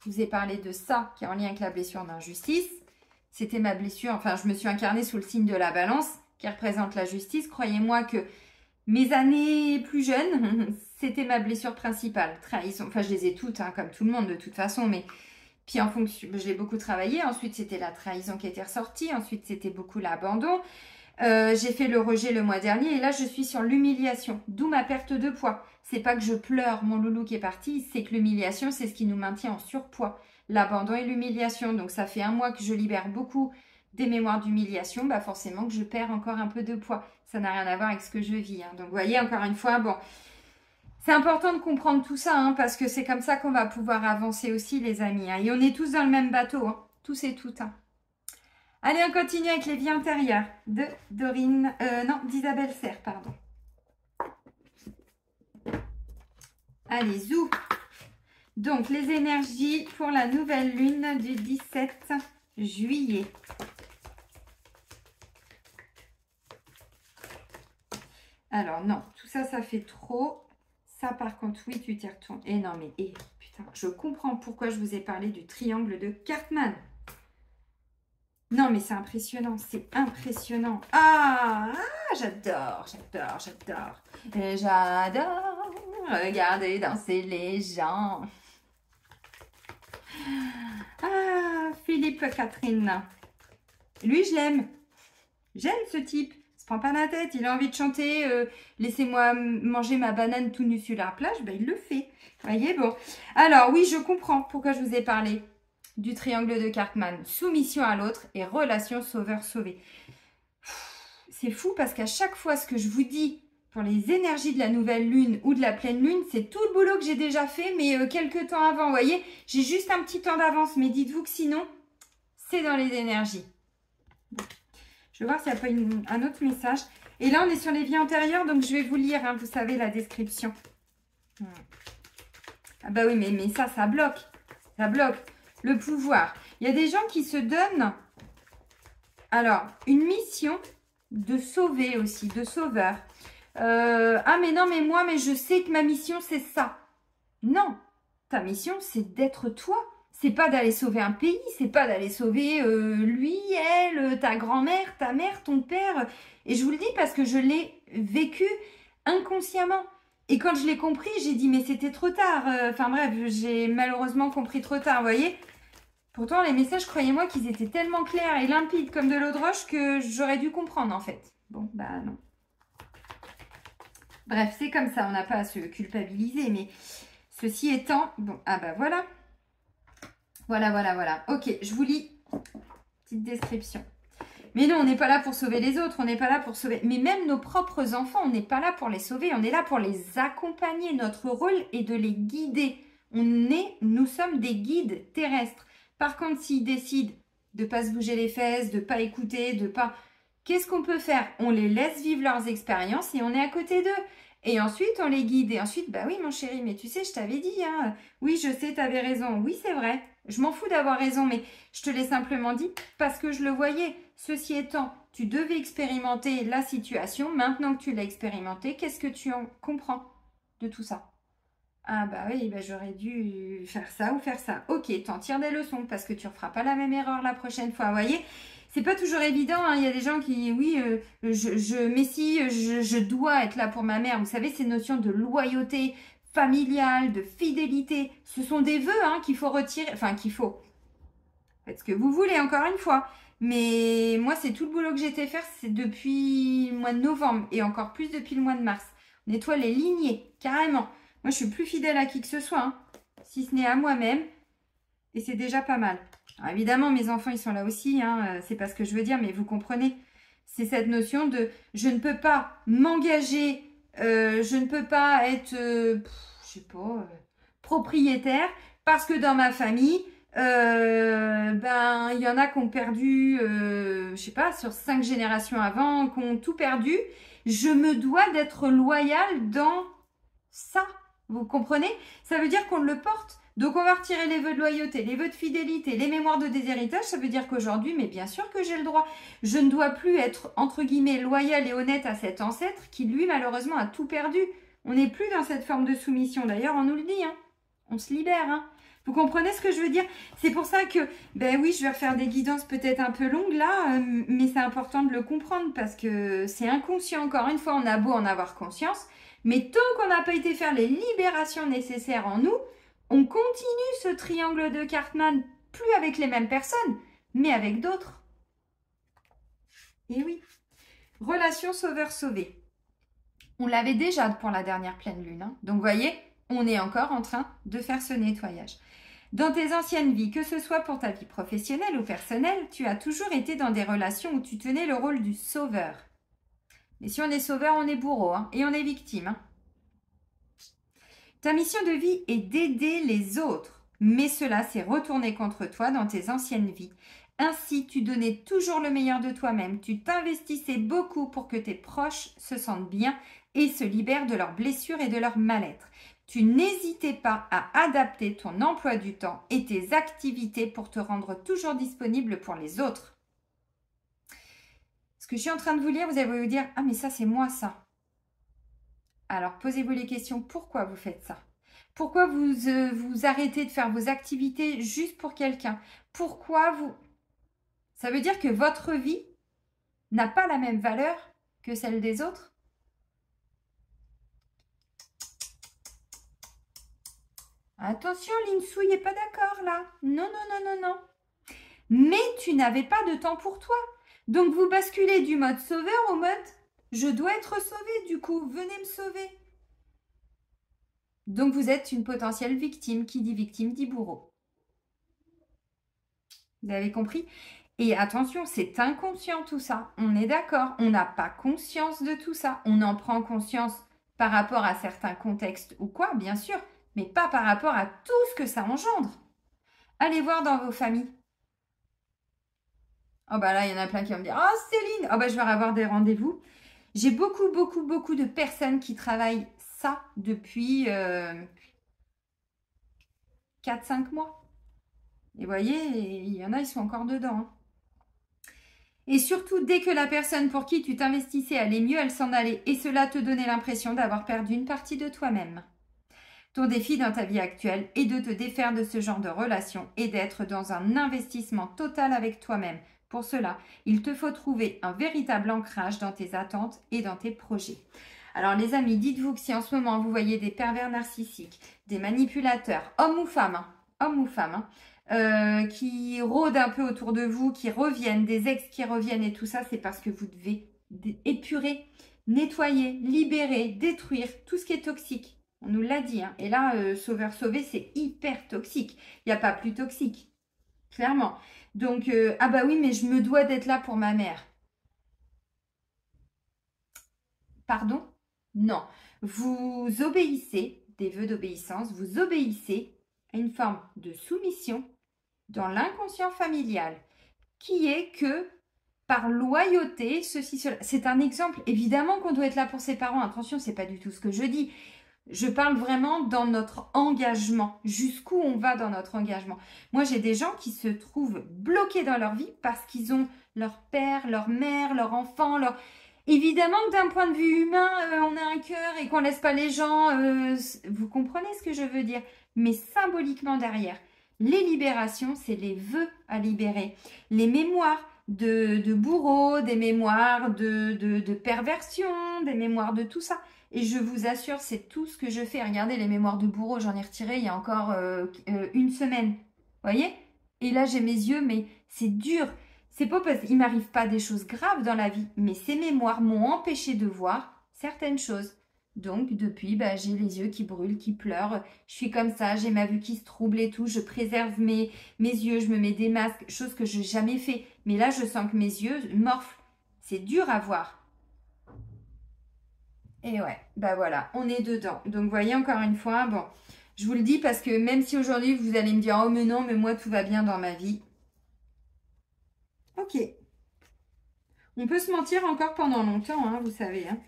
Je vous ai parlé de ça qui est en lien avec la blessure d'injustice. C'était ma blessure, enfin, je me suis incarnée sous le signe de la balance qui représente la justice. Croyez-moi que mes années plus jeunes, c'était ma blessure principale. Trahison, enfin, je les ai toutes, hein, comme tout le monde de toute façon, mais puis en fonction, je l'ai beaucoup travaillé. Ensuite, c'était la trahison qui était ressortie. Ensuite, c'était beaucoup l'abandon. J'ai fait le rejet le mois dernier et là, je suis sur l'humiliation, d'où ma perte de poids. C'est pas que je pleure mon loulou qui est parti, c'est que l'humiliation, c'est ce qui nous maintient en surpoids. L'abandon et l'humiliation. Donc, ça fait un mois que je libère beaucoup des mémoires d'humiliation. Bah, forcément que je perds encore un peu de poids. Ça n'a rien à voir avec ce que je vis. Hein. Donc, vous voyez, encore une fois, bon, c'est important de comprendre tout ça, hein, parce que c'est comme ça qu'on va pouvoir avancer aussi, les amis. Hein. Et on est tous dans le même bateau, hein, tous et toutes. Hein. Allez, on continue avec les vies intérieures de Dorine, non, d'Isabelle Serre, pardon. Allez, zou. Donc, les énergies pour la nouvelle lune du 17 juillet. Alors, non, tout ça, ça fait trop. Ça, par contre, oui, tu t'y retournes. Et non, mais, putain, je comprends pourquoi je vous ai parlé du triangle de Cartman. Non, mais c'est impressionnant, c'est impressionnant. Ah, j'adore, j'adore, j'adore. Et j'adore regarder danser les gens. Ah, Philippe Catherine. Lui, je l'aime. J'aime ce type. Il se prend pas la tête. Il a envie de chanter laissez-moi manger ma banane tout nu sur la plage. Ben, il le fait. Vous voyez, bon. Alors, oui, je comprends pourquoi je vous ai parlé du triangle de Cartman. Soumission à l'autre et relation sauveur-sauvé. C'est fou parce qu'à chaque fois, ce que je vous dis pour les énergies de la nouvelle lune ou de la pleine lune, c'est tout le boulot que j'ai déjà fait, mais quelques temps avant. Vous voyez, j'ai juste un petit temps d'avance, mais dites-vous que sinon, c'est dans les énergies. Bon. Je vais voir s'il n'y a pas un autre message. Et là, on est sur les vies antérieures, donc je vais vous lire, hein, vous savez, la description. Ah bah oui, mais ça bloque. Ça bloque. Le pouvoir. Il y a des gens qui se donnent, alors, une mission de sauver aussi, de sauveur. Ah mais non, mais moi, mais je sais que ma mission, c'est ça. Non, ta mission, c'est d'être toi. C'est pas d'aller sauver un pays, c'est pas d'aller sauver lui, elle, ta grand-mère, ta mère, ton père. Et je vous le dis parce que je l'ai vécu inconsciemment. Et quand je l'ai compris, j'ai dit mais c'était trop tard. Enfin bref, j'ai malheureusement compris trop tard, vous voyez. Pourtant, les messages, croyez-moi qu'ils étaient tellement clairs et limpides comme de l'eau de roche que j'aurais dû comprendre en fait. Bon, bah non. Bref, c'est comme ça, on n'a pas à se culpabiliser, mais ceci étant, bon, ah bah voilà. Voilà. Ok, je vous lis. Petite description. Mais non, on n'est pas là pour sauver les autres, on n'est pas là pour sauver... Mais même nos propres enfants, on n'est pas là pour les sauver, on est là pour les accompagner. Notre rôle est de les guider. Nous sommes des guides terrestres. Par contre, s'ils décident de ne pas se bouger les fesses, de ne pas écouter, de pas... Qu'est-ce qu'on peut faire? On les laisse vivre leurs expériences et on est à côté d'eux. Et ensuite, on les guide. Et ensuite, bah oui, mon chéri, mais tu sais, je t'avais dit, hein. Oui, je sais, tu avais raison. Oui, c'est vrai. Je m'en fous d'avoir raison, mais je te l'ai simplement dit parce que je le voyais. Ceci étant, tu devais expérimenter la situation. Maintenant que tu l'as expérimenté, qu'est-ce que tu en comprends de tout ça? Ah bah oui, bah j'aurais dû faire ça ou faire ça. Ok, t'en tires des leçons parce que tu ne referas pas la même erreur la prochaine fois. Vous voyez, c'est pas toujours évident, hein. Il y a des gens qui, oui, mais si, je dois être là pour ma mère. Vous savez, ces notions de loyauté familiale, de fidélité, ce sont des vœux hein, qu'il faut retirer, enfin qu'il faut. Faites ce que vous voulez, encore une fois. Mais moi, c'est tout le boulot que j'ai été faire, c'est depuis le mois de novembre et encore plus depuis le mois de mars. On nettoie les lignées, carrément. Moi, je suis plus fidèle à qui que ce soit, hein, si ce n'est à moi-même. Et c'est déjà pas mal. Alors, évidemment, mes enfants, ils sont là aussi. Hein, c'est pas ce que je veux dire, mais vous comprenez. C'est cette notion de je ne peux pas m'engager, je ne peux pas être, je sais pas, propriétaire parce que dans ma famille, ben il y en a qui ont perdu, je sais pas, sur 5 générations avant, qui ont tout perdu. Je me dois d'être loyale dans ça. Vous comprenez? Ça veut dire qu'on le porte. Donc, on va retirer les vœux de loyauté, les vœux de fidélité, les mémoires de déshéritage. Ça veut dire qu'aujourd'hui, mais bien sûr que j'ai le droit. Je ne dois plus être, entre guillemets, loyale et honnête à cet ancêtre qui, lui, malheureusement, a tout perdu. On n'est plus dans cette forme de soumission. D'ailleurs, on nous le dit. Hein. On se libère. Hein. Vous comprenez ce que je veux dire? C'est pour ça que, ben oui, je vais refaire des guidances peut-être un peu longues là, mais c'est important de le comprendre parce que c'est inconscient. Encore une fois, on a beau en avoir conscience. Mais tant qu'on n'a pas été faire les libérations nécessaires en nous, on continue ce triangle de Cartman, plus avec les mêmes personnes, mais avec d'autres. Et oui. Relation sauveur-sauvé. On l'avait déjà pour la dernière pleine lune. Hein. Donc, vous voyez, on est encore en train de faire ce nettoyage. Dans tes anciennes vies, que ce soit pour ta vie professionnelle ou personnelle, tu as toujours été dans des relations où tu tenais le rôle du sauveur. Et si on est sauveur, on est bourreau hein, et on est victime. Hein. Ta mission de vie est d'aider les autres, mais cela s'est retourné contre toi dans tes anciennes vies. Ainsi, tu donnais toujours le meilleur de toi-même, tu t'investissais beaucoup pour que tes proches se sentent bien et se libèrent de leurs blessures et de leur mal-être. Tu n'hésitais pas à adapter ton emploi du temps et tes activités pour te rendre toujours disponible pour les autres. Ce que je suis en train de vous lire, vous allez vous dire « Ah mais ça c'est moi ça ». Alors posez-vous les questions, pourquoi vous faites ça? Pourquoi vous arrêtez de faire vos activités juste pour quelqu'un? Pourquoi vous... Ça veut dire que votre vie n'a pas la même valeur que celle des autres? Attention, Linsou, il n'est pas d'accord là. Non. Mais tu n'avais pas de temps pour toi. Donc vous basculez du mode sauveur au mode je dois être sauvé du coup, venez me sauver. Donc vous êtes une potentielle victime. Qui dit victime dit bourreau. Vous avez compris? Et attention, c'est inconscient tout ça. On est d'accord, on n'a pas conscience de tout ça. On en prend conscience par rapport à certains contextes ou quoi, bien sûr, mais pas par rapport à tout ce que ça engendre. Allez voir dans vos familles. Oh bah là, il y en a plein qui vont me dire « Oh Céline !» Oh bah je vais avoir des rendez-vous. J'ai beaucoup de personnes qui travaillent ça depuis 4-5 mois. Et vous voyez, il y en a, ils sont encore dedans. Hein. Et surtout, dès que la personne pour qui tu t'investissais allait mieux, elle s'en allait. Et cela te donnait l'impression d'avoir perdu une partie de toi-même. Ton défi dans ta vie actuelle est de te défaire de ce genre de relation et d'être dans un investissement total avec toi-même. Pour cela, il te faut trouver un véritable ancrage dans tes attentes et dans tes projets. Alors les amis, dites-vous que si en ce moment vous voyez des pervers narcissiques, des manipulateurs, hommes ou femmes, qui rôdent un peu autour de vous, qui reviennent, des ex qui reviennent et tout ça, c'est parce que vous devez épurer, nettoyer, libérer, détruire tout ce qui est toxique. On nous l'a dit, hein. Et là, sauveur sauvé, c'est hyper toxique. Il n'y a pas plus toxique, clairement. Donc, ah bah oui, mais je me dois d'être là pour ma mère. Pardon? Non. Vous obéissez, des vœux d'obéissance, vous obéissez à une forme de soumission dans l'inconscient familial, qui est que par loyauté, ceci, cela. C'est un exemple. Évidemment qu'on doit être là pour ses parents. Attention, c'est pas du tout ce que je dis. Je parle vraiment dans notre engagement, jusqu'où on va dans notre engagement. Moi, j'ai des gens qui se trouvent bloqués dans leur vie parce qu'ils ont leur père, leur mère, leur enfant, leur... Évidemment que d'un point de vue humain, on a un cœur et qu'on laisse pas les gens... vous comprenez ce que je veux dire? Mais symboliquement derrière, les libérations, c'est les vœux à libérer. Les mémoires de bourreaux, des mémoires de perversion, des mémoires de tout ça. Et je vous assure, c'est tout ce que je fais. Regardez, les mémoires de bourreau, j'en ai retiré il y a encore une semaine. Vous voyez? Et là, j'ai mes yeux, mais c'est dur. C'est pas parce qu'il m'arrive pas des choses graves dans la vie, mais ces mémoires m'ont empêché de voir certaines choses. Donc, depuis, bah, j'ai les yeux qui brûlent, qui pleurent. Je suis comme ça, j'ai ma vue qui se trouble et tout. Je préserve mes yeux, je me mets des masques, chose que je n'ai jamais fait. Mais là, je sens que mes yeux morflent. C'est dur à voir. Et ouais, bah voilà, on est dedans. Donc, vous voyez, encore une fois, bon, je vous le dis parce que même si aujourd'hui, vous allez me dire, oh mais non, mais moi, tout va bien dans ma vie. Ok. On peut se mentir encore pendant longtemps, hein, vous savez. Hein.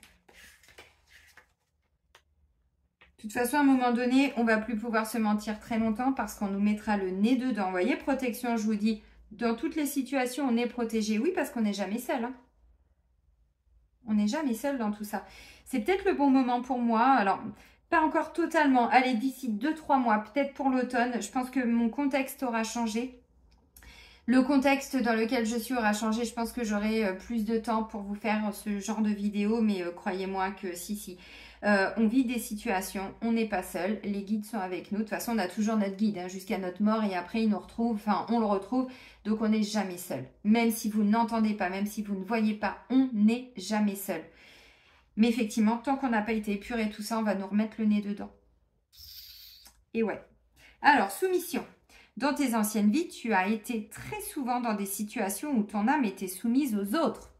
De toute façon, à un moment donné, on ne va plus pouvoir se mentir très longtemps parce qu'on nous mettra le nez dedans. Vous voyez, protection, je vous dis, dans toutes les situations, on est protégé. Oui, parce qu'on n'est jamais seul. Hein. On n'est jamais seul dans tout ça. C'est peut-être le bon moment pour moi. Alors, pas encore totalement. Allez, d'ici 2-3 mois, peut-être pour l'automne. Je pense que mon contexte aura changé. Le contexte dans lequel je suis aura changé. Je pense que j'aurai plus de temps pour vous faire ce genre de vidéo. Mais croyez-moi que si. On vit des situations, on n'est pas seul. Les guides sont avec nous. De toute façon, on a toujours notre guide hein, jusqu'à notre mort. Et après, il nous retrouve. Enfin, on le retrouve. Donc, on n'est jamais seul. Même si vous n'entendez pas, même si vous ne voyez pas, on n'est jamais seul. Mais effectivement, tant qu'on n'a pas été épuré tout ça, on va nous remettre le nez dedans. Et ouais. Alors, soumission. Dans tes anciennes vies, tu as été très souvent dans des situations où ton âme était soumise aux autres.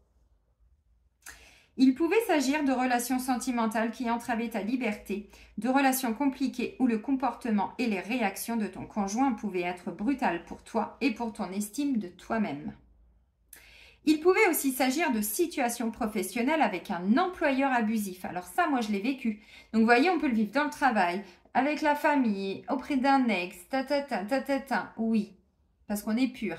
Il pouvait s'agir de relations sentimentales qui entravaient ta liberté, de relations compliquées où le comportement et les réactions de ton conjoint pouvaient être brutales pour toi et pour ton estime de toi-même. Il pouvait aussi s'agir de situations professionnelles avec un employeur abusif. Alors ça, moi, je l'ai vécu. Donc, vous voyez, on peut le vivre dans le travail, avec la famille, auprès d'un ex, oui, parce qu'on est pur.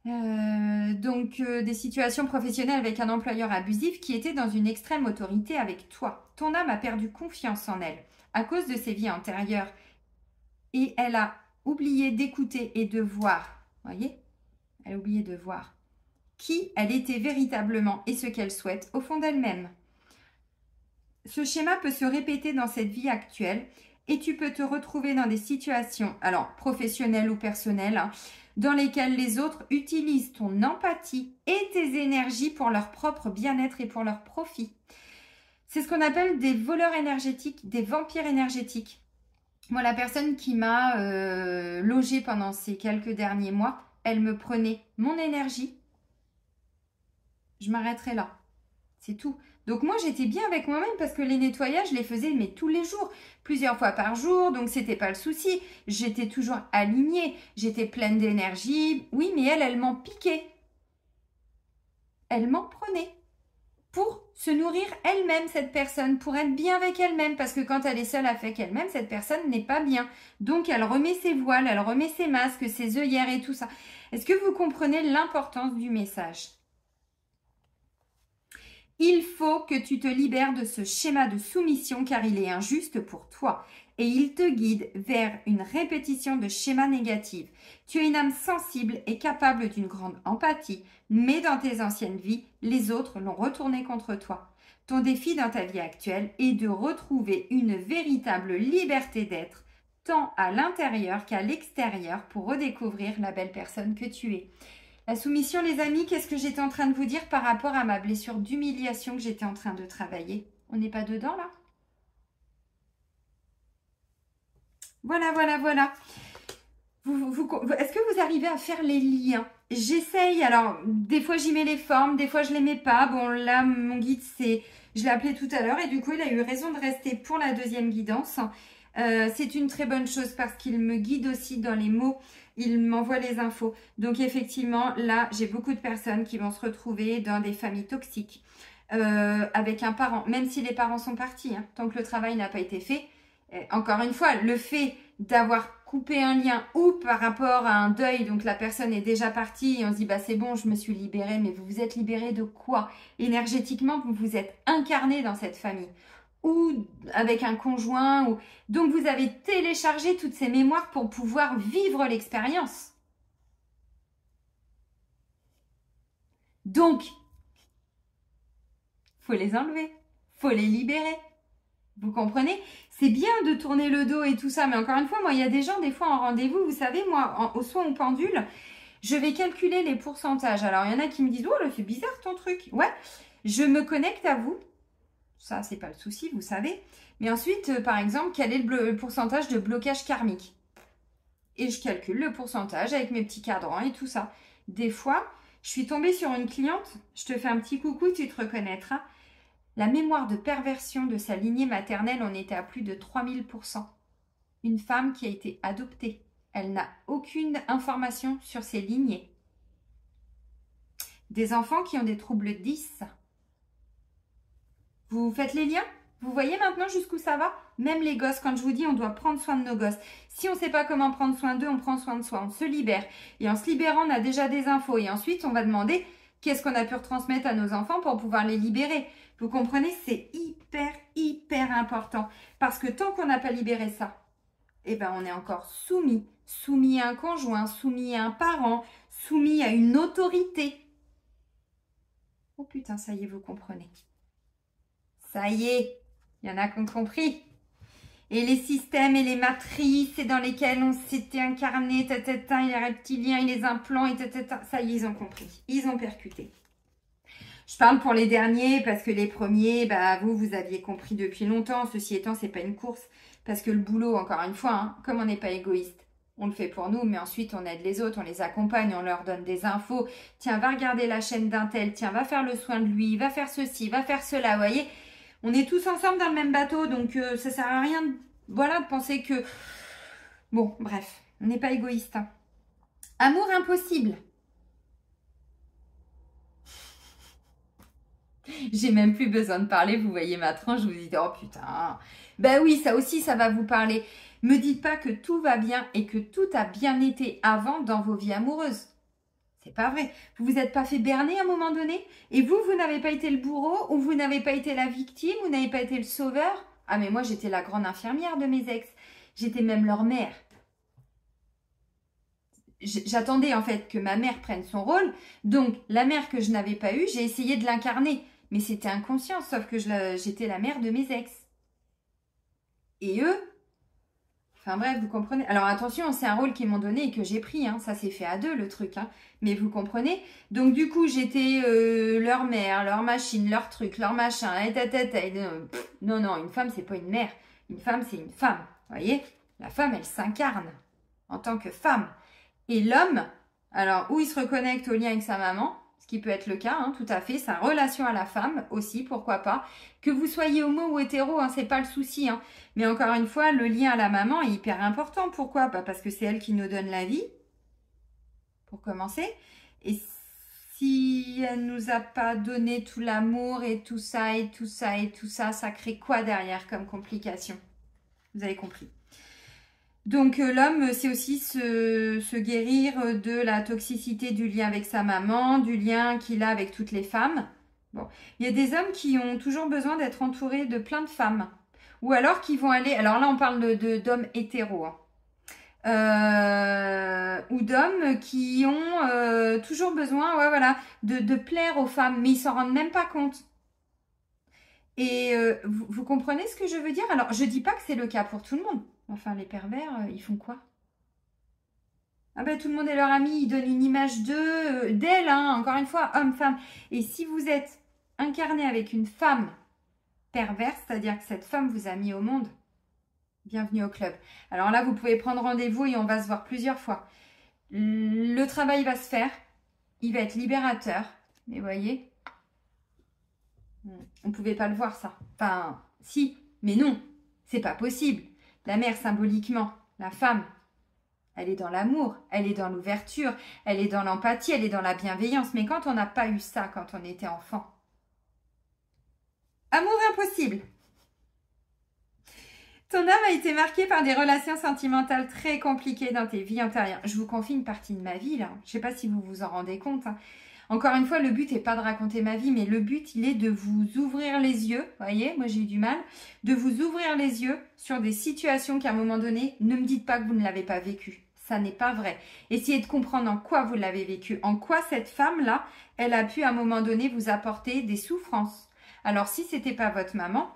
Des situations professionnelles avec un employeur abusif qui était dans une extrême autorité avec toi. Ton âme a perdu confiance en elle à cause de ses vies antérieures et elle a oublié d'écouter et de voir. Voyez ? Elle a oublié de voir qui elle était véritablement et ce qu'elle souhaite au fond d'elle-même. Ce schéma peut se répéter dans cette vie actuelle et tu peux te retrouver dans des situations, alors professionnelles ou personnelles, hein, dans lesquelles les autres utilisent ton empathie et tes énergies pour leur propre bien-être et pour leur profit. C'est ce qu'on appelle des voleurs énergétiques, des vampires énergétiques. Moi, la personne qui m'a logée pendant ces quelques derniers mois, elle me prenait mon énergie. Je m'arrêterai là. C'est tout. Donc moi, j'étais bien avec moi-même parce que les nettoyages, je les faisais mais tous les jours, plusieurs fois par jour. Donc, c'était pas le souci. J'étais toujours alignée. J'étais pleine d'énergie. Oui, mais elle m'en piquait. Elle m'en prenait pour se nourrir elle-même, cette personne, pour être bien avec elle-même. Parce que quand elle est seule avec elle-même, cette personne n'est pas bien. Donc, elle remet ses voiles, elle remet ses masques, ses œillères et tout ça. Est-ce que vous comprenez l'importance du message? Il faut que tu te libères de ce schéma de soumission car il est injuste pour toi et il te guide vers une répétition de schémas négatifs. Tu es une âme sensible et capable d'une grande empathie, mais dans tes anciennes vies, les autres l'ont retourné contre toi. Ton défi dans ta vie actuelle est de retrouver une véritable liberté d'être, tant à l'intérieur qu'à l'extérieur, pour redécouvrir la belle personne que tu es. La soumission, les amis, qu'est-ce que j'étais en train de vous dire par rapport à ma blessure d'humiliation que j'étais en train de travailler? On n'est pas dedans, là? Voilà, voilà, voilà. Est-ce que vous arrivez à faire les liens? J'essaye, alors, des fois j'y mets les formes, des fois je les mets pas. Bon, là, mon guide, je l'ai appelé tout à l'heure et du coup, il a eu raison de rester pour la deuxième guidance. C'est une très bonne chose parce qu'il me guide aussi dans les mots. Il m'envoie les infos. Donc effectivement, là, j'ai beaucoup de personnes qui vont se retrouver dans des familles toxiques avec un parent, même si les parents sont partis, hein, tant que le travail n'a pas été fait. Encore une fois, le fait d'avoir coupé un lien ou par rapport à un deuil, donc la personne est déjà partie et on se dit, bah c'est bon, je me suis libérée, mais vous vous êtes libérée de quoi? Énergétiquement, vous vous êtes incarné dans cette famille ou avec un conjoint. Donc, vous avez téléchargé toutes ces mémoires pour pouvoir vivre l'expérience. Donc, faut les enlever, faut les libérer. Vous comprenez? C'est bien de tourner le dos et tout ça, mais encore une fois, moi, il y a des gens, des fois, en rendez-vous, vous savez, moi, au soin au pendule, je vais calculer les pourcentages. Alors, il y en a qui me disent, oh, là, c'est bizarre ton truc. Ouais, je me connecte à vous. Ça, c'est pas le souci, vous savez. Mais ensuite, par exemple, quel est le pourcentage de blocage karmique? Et je calcule le pourcentage avec mes petits cadrans et tout ça. Des fois, je suis tombée sur une cliente, je te fais un petit coucou, tu te reconnaîtras. La mémoire de perversion de sa lignée maternelle, on était à plus de 3000%. Une femme qui a été adoptée. Elle n'a aucune information sur ses lignées. Des enfants qui ont des troubles 10. Vous faites les liens? Vous voyez maintenant jusqu'où ça va? Même les gosses, quand je vous dis on doit prendre soin de nos gosses. Si on ne sait pas comment prendre soin d'eux, on prend soin de soi, on se libère. Et en se libérant, on a déjà des infos. Et ensuite, on va demander qu'est-ce qu'on a pu retransmettre à nos enfants pour pouvoir les libérer. Vous comprenez? C'est hyper, hyper important. Parce que tant qu'on n'a pas libéré ça, eh ben, on est encore soumis. Soumis à un conjoint, soumis à un parent, soumis à une autorité. Oh putain, ça y est, vous comprenez. Ça y est, il y en a qui ont compris. Et les systèmes et les matrices et dans lesquelles on s'était incarné, et les reptiliens et les implants, et ça y est, ils ont compris. Ils ont percuté. Je parle pour les derniers parce que les premiers, bah, vous aviez compris depuis longtemps. Ceci étant, c'est pas une course. Parce que le boulot, encore une fois, hein, comme on n'est pas égoïste, on le fait pour nous, mais ensuite on aide les autres, on les accompagne, on leur donne des infos. Tiens, va regarder la chaîne d'un tel, tiens, va faire le soin de lui, va faire ceci, va faire cela, vous voyez. On est tous ensemble dans le même bateau, donc ça sert à rien de penser que... Bon, bref, on n'est pas égoïste. Hein. Amour impossible. J'ai même plus besoin de parler, vous voyez ma tranche, je vous dis, oh putain. Ben oui, ça aussi, ça va vous parler. Me dites pas que tout va bien et que tout a bien été avant dans vos vies amoureuses. C'est pas vrai. Vous vous êtes pas fait berner à un moment donné? Et vous n'avez pas été le bourreau ou vous n'avez pas été la victime, vous n'avez pas été le sauveur? Ah mais moi, j'étais la grande infirmière de mes ex. J'étais même leur mère. J'attendais en fait que ma mère prenne son rôle. Donc, la mère que je n'avais pas eue, j'ai essayé de l'incarner. Mais c'était inconscient, sauf que j'étais la mère de mes ex. Et eux, enfin bref, vous comprenez. Alors attention, c'est un rôle qu'ils m'ont donné et que j'ai pris. Hein. Ça s'est fait à deux, le truc. Hein. Mais vous comprenez. Donc du coup, j'étais leur mère, leur machine, leur truc, leur machin. Non, non, une femme, c'est pas une mère. Une femme, c'est une femme. Vous voyez? La femme, elle s'incarne en tant que femme. Et l'homme, alors, où il se reconnecte au lien avec sa maman, ce qui peut être le cas, hein, tout à fait, sa relation à la femme aussi, pourquoi pas. Que vous soyez homo ou hétéro, hein, c'est pas le souci. Hein. Mais encore une fois, le lien à la maman est hyper important. Pourquoi? Bah parce que c'est elle qui nous donne la vie, pour commencer. Et si elle nous a pas donné tout l'amour et tout ça, et tout ça, et tout ça, ça crée quoi derrière comme complication? Vous avez compris. Donc l'homme, c'est aussi se guérir de la toxicité du lien avec sa maman, du lien qu'il a avec toutes les femmes. Bon, il y a des hommes qui ont toujours besoin d'être entourés de plein de femmes. Ou alors qui vont aller, alors là on parle d'hommes hétéros, hein. Ou d'hommes qui ont toujours besoin, ouais, voilà, de plaire aux femmes, mais ils s'en rendent même pas compte. Et vous comprenez ce que je veux dire? Alors, je dis pas que c'est le cas pour tout le monde. Enfin, les pervers, ils font quoi? Ah ben, tout le monde est leur ami, ils donnent une image d'eux, d'elle, hein, encore une fois, homme, femme. Et si vous êtes incarné avec une femme perverse, c'est-à-dire que cette femme vous a mis au monde, bienvenue au club. Alors là, vous pouvez prendre rendez-vous et on va se voir plusieurs fois. Le travail va se faire, il va être libérateur, mais vous voyez, on ne pouvait pas le voir ça. Enfin, si, mais non, c'est pas possible. La mère, symboliquement, la femme, elle est dans l'amour, elle est dans l'ouverture, elle est dans l'empathie, elle est dans la bienveillance. Mais quand on n'a pas eu ça quand on était enfant, amour impossible. Ton âme a été marquée par des relations sentimentales très compliquées dans tes vies antérieures. Je vous confie une partie de ma vie, là. Je ne sais pas si vous vous en rendez compte, hein. Encore une fois, le but n'est pas de raconter ma vie, mais le but, il est de vous ouvrir les yeux. Vous voyez, moi j'ai eu du mal. De vous ouvrir les yeux sur des situations qu'à un moment donné, ne me dites pas que vous ne l'avez pas vécu. Ça n'est pas vrai. Essayez de comprendre en quoi vous l'avez vécu. En quoi cette femme-là, elle a pu à un moment donné vous apporter des souffrances. Alors si ce n'était pas votre maman,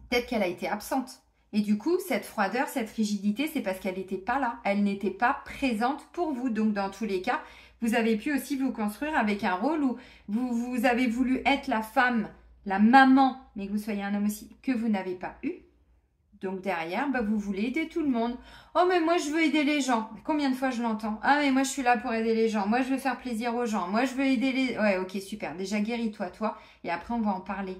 peut-être qu'elle a été absente. Et du coup, cette froideur, cette rigidité, c'est parce qu'elle n'était pas là. Elle n'était pas présente pour vous. Donc, dans tous les cas, vous avez pu aussi vous construire avec un rôle où vous avez voulu être la femme, la maman, mais que vous soyez un homme aussi, que vous n'avez pas eu. Donc, derrière, bah, vous voulez aider tout le monde. Oh, mais moi, je veux aider les gens. Combien de fois je l'entends? Ah, mais moi, je suis là pour aider les gens. Moi, je veux faire plaisir aux gens. Moi, je veux aider les... Ouais, ok, super. Déjà, guéris-toi, toi. Et après, on va en parler.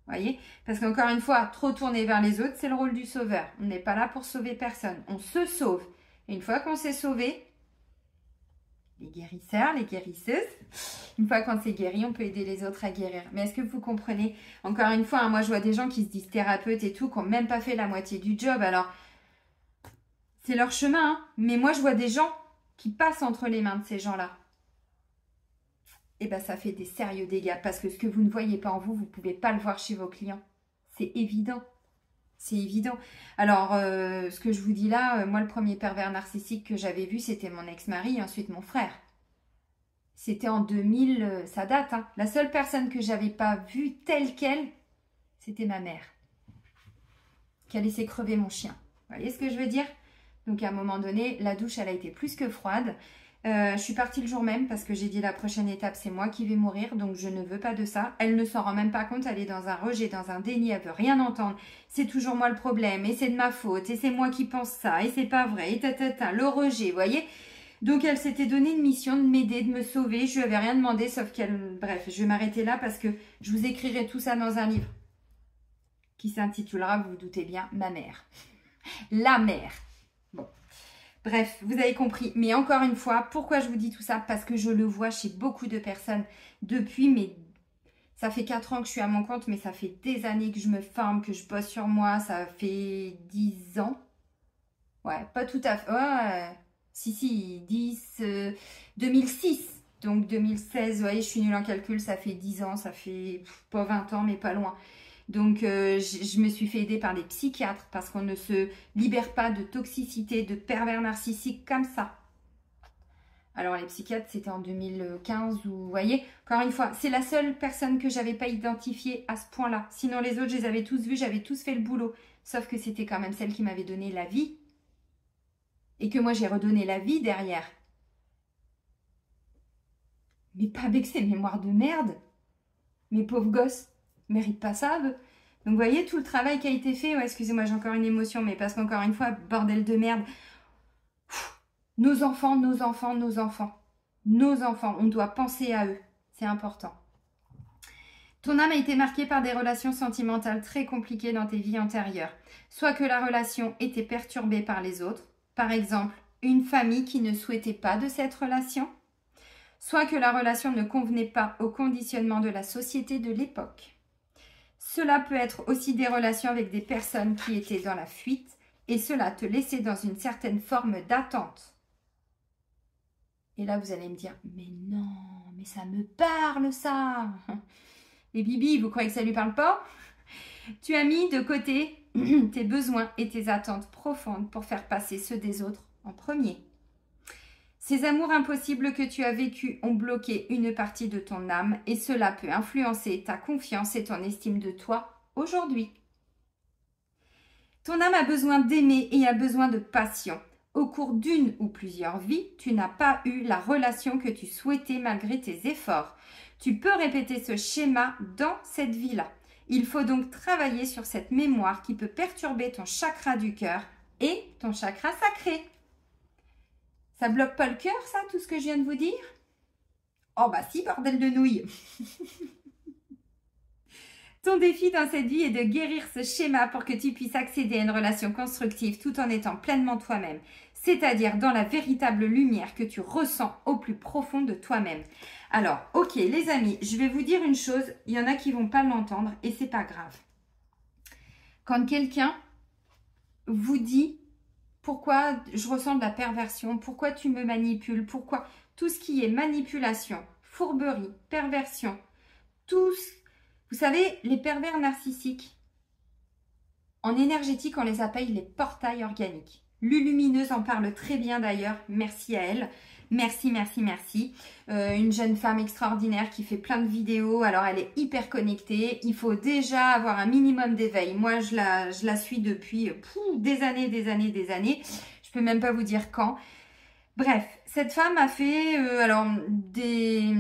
Voyez? Parce qu'encore une fois, trop tourner vers les autres, c'est le rôle du sauveur. On n'est pas là pour sauver personne. On se sauve. Et une fois qu'on s'est sauvé, les guérisseurs, les guérisseuses, une fois qu'on s'est guéri, on peut aider les autres à guérir. Mais est-ce que vous comprenez? Encore une fois, hein, moi je vois des gens qui se disent thérapeutes et tout, qui n'ont même pas fait la moitié du job. Alors, c'est leur chemin, hein. Mais moi je vois des gens qui passent entre les mains de ces gens-là. Et bien ça fait des sérieux dégâts parce que ce que vous ne voyez pas en vous, vous ne pouvez pas le voir chez vos clients. C'est évident. C'est évident. Alors, ce que je vous dis là, moi le premier pervers narcissique que j'avais vu, c'était mon ex-mari et ensuite mon frère. C'était en 2000, ça date, hein. La seule personne que j'avais pas vue telle qu'elle, c'était ma mère. Qui a laissé crever mon chien. Vous voyez ce que je veux dire? Donc à un moment donné, la douche, elle a été plus que froide. Je suis partie le jour même parce que j'ai dit la prochaine étape, c'est moi qui vais mourir, donc je ne veux pas de ça. Elle ne s'en rend même pas compte, elle est dans un rejet, dans un déni, elle veut rien entendre. C'est toujours moi le problème, et c'est de ma faute, et c'est moi qui pense ça, et c'est pas vrai, et le rejet, vous voyez. Donc elle s'était donné une mission de m'aider, de me sauver, je lui avais rien demandé, sauf qu'elle... Bref, je vais m'arrêter là parce que je vous écrirai tout ça dans un livre qui s'intitulera, vous vous doutez bien, Ma mère. La mère. Bon. Bref, vous avez compris. Mais encore une fois, pourquoi je vous dis tout ça? Parce que je le vois chez beaucoup de personnes depuis, mais ça fait 4 ans que je suis à mon compte, mais ça fait des années que je me forme, que je bosse sur moi. Ça fait 10 ans. Ouais, pas tout à fait. Ouais, si, 10, 2006. Donc 2016, vous voyez, je suis nulle en calcul, ça fait 10 ans, ça fait pas 20 ans, mais pas loin. Donc, je me suis fait aider par les psychiatres parce qu'on ne se libère pas de toxicité, de pervers narcissiques comme ça. Alors, les psychiatres, c'était en 2015 ou, vous voyez, encore une fois, c'est la seule personne que j'avais pas identifiée à ce point-là. Sinon, les autres, je les avais tous vus, j'avais tous fait le boulot. Sauf que c'était quand même celle qui m'avait donné la vie. Et que moi, j'ai redonné la vie derrière. Mais pas avec ces mémoires de merde. Mes pauvres gosses méritent pas ça. Donc, vous voyez tout le travail qui a été fait. Ouais, excusez-moi, j'ai encore une émotion, mais parce qu'encore une fois, bordel de merde. Nos enfants, nos enfants, nos enfants. Nos enfants, on doit penser à eux. C'est important. Ton âme a été marquée par des relations sentimentales très compliquées dans tes vies antérieures. Soit que la relation était perturbée par les autres. Par exemple, une famille qui ne souhaitait pas de cette relation. Soit que la relation ne convenait pas au conditionnement de la société de l'époque. Cela peut être aussi des relations avec des personnes qui étaient dans la fuite et cela te laisser dans une certaine forme d'attente. Et là, vous allez me dire, mais non, mais ça me parle ça. Et Bibi, vous croyez que ça lui parle pas? Tu as mis de côté tes besoins et tes attentes profondes pour faire passer ceux des autres en premier. Ces amours impossibles que tu as vécus ont bloqué une partie de ton âme et cela peut influencer ta confiance et ton estime de toi aujourd'hui. Ton âme a besoin d'aimer et a besoin de passion. Au cours d'une ou plusieurs vies, tu n'as pas eu la relation que tu souhaitais malgré tes efforts. Tu peux répéter ce schéma dans cette vie-là. Il faut donc travailler sur cette mémoire qui peut perturber ton chakra du cœur et ton chakra sacré. Ça bloque pas le cœur, ça, tout ce que je viens de vous dire? Oh bah si, bordel de nouilles. Ton défi dans cette vie est de guérir ce schéma pour que tu puisses accéder à une relation constructive tout en étant pleinement toi-même, c'est-à-dire dans la véritable lumière que tu ressens au plus profond de toi-même. Alors, ok les amis, je vais vous dire une chose, il y en a qui vont pas l'entendre et c'est pas grave. Quand quelqu'un vous dit pourquoi je ressens de la perversion, pourquoi tu me manipules, pourquoi tout ce qui est manipulation, fourberie, perversion, tout ce... Vous savez, les pervers narcissiques, en énergétique, on les appelle les portails organiques. Lulumineuse en parle très bien d'ailleurs, merci à elle. Merci, merci, merci. Une jeune femme extraordinaire qui fait plein de vidéos, alors elle est hyper connectée. Il faut déjà avoir un minimum d'éveil. Moi, je la suis depuis des années. Je peux même pas vous dire quand. Bref, cette femme a fait alors des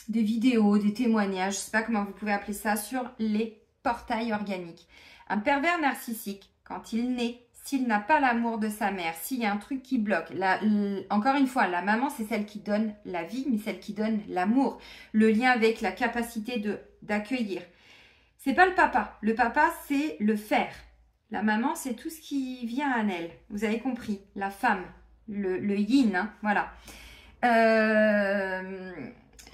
vidéos, des témoignages, je ne sais pas comment vous pouvez appeler ça, sur les portails organiques. Un pervers narcissique, quand il naît, s'il n'a pas l'amour de sa mère, s'il y a un truc qui bloque, encore une fois, la maman, c'est celle qui donne la vie, mais celle qui donne l'amour, le lien avec la capacité d'accueillir. C'est pas le papa. Le papa, c'est le faire. La maman, c'est tout ce qui vient à elle. Vous avez compris, la femme, le yin, hein, voilà.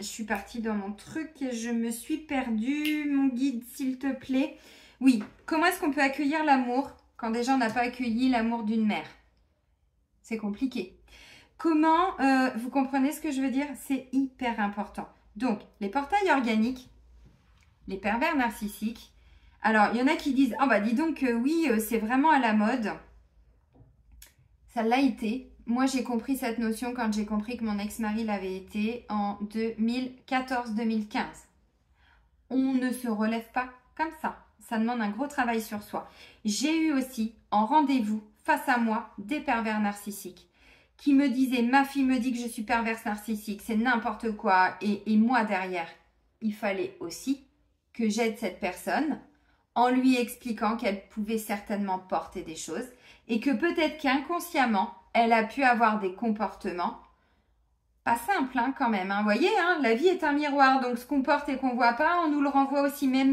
Je suis partie dans mon truc et je me suis perdue. Mon guide, s'il te plaît. Oui, comment est-ce qu'on peut accueillir l'amour quand déjà on n'a pas accueilli l'amour d'une mère? C'est compliqué. Comment, vous comprenez ce que je veux dire? C'est hyper important. Donc, les portails organiques, les pervers narcissiques. Alors, il y en a qui disent, ah bah dis donc, oui, c'est vraiment à la mode. Ça l'a été. Moi, j'ai compris cette notion quand j'ai compris que mon ex-mari l'avait été en 2014-2015. On ne se relève pas comme ça. Ça demande un gros travail sur soi. J'ai eu aussi en rendez-vous face à moi des pervers narcissiques qui me disaient, ma fille me dit que je suis perverse narcissique, c'est n'importe quoi. Et moi derrière, il fallait aussi que j'aide cette personne en lui expliquant qu'elle pouvait certainement porter des choses et que peut-être qu'inconsciemment, elle a pu avoir des comportements pas simples hein, quand même. Vous voyez, hein, la vie est un miroir, donc ce qu'on porte et qu'on ne voit pas, on nous le renvoie aussi, même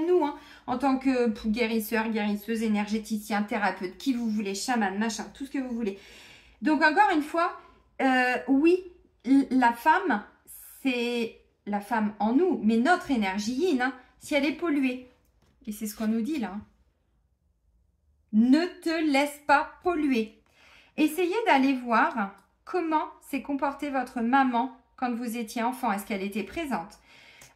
nous, hein, en tant que guérisseur, guérisseuse, énergéticien, thérapeute, qui vous voulez, chaman, machin, tout ce que vous voulez. Donc encore une fois, oui, la femme, c'est la femme en nous, mais notre énergie yin, hein, si elle est polluée, et c'est ce qu'on nous dit là, hein, ne te laisse pas polluer. Essayez d'aller voir comment s'est comportée votre maman quand vous étiez enfant. Est-ce qu'elle était présente?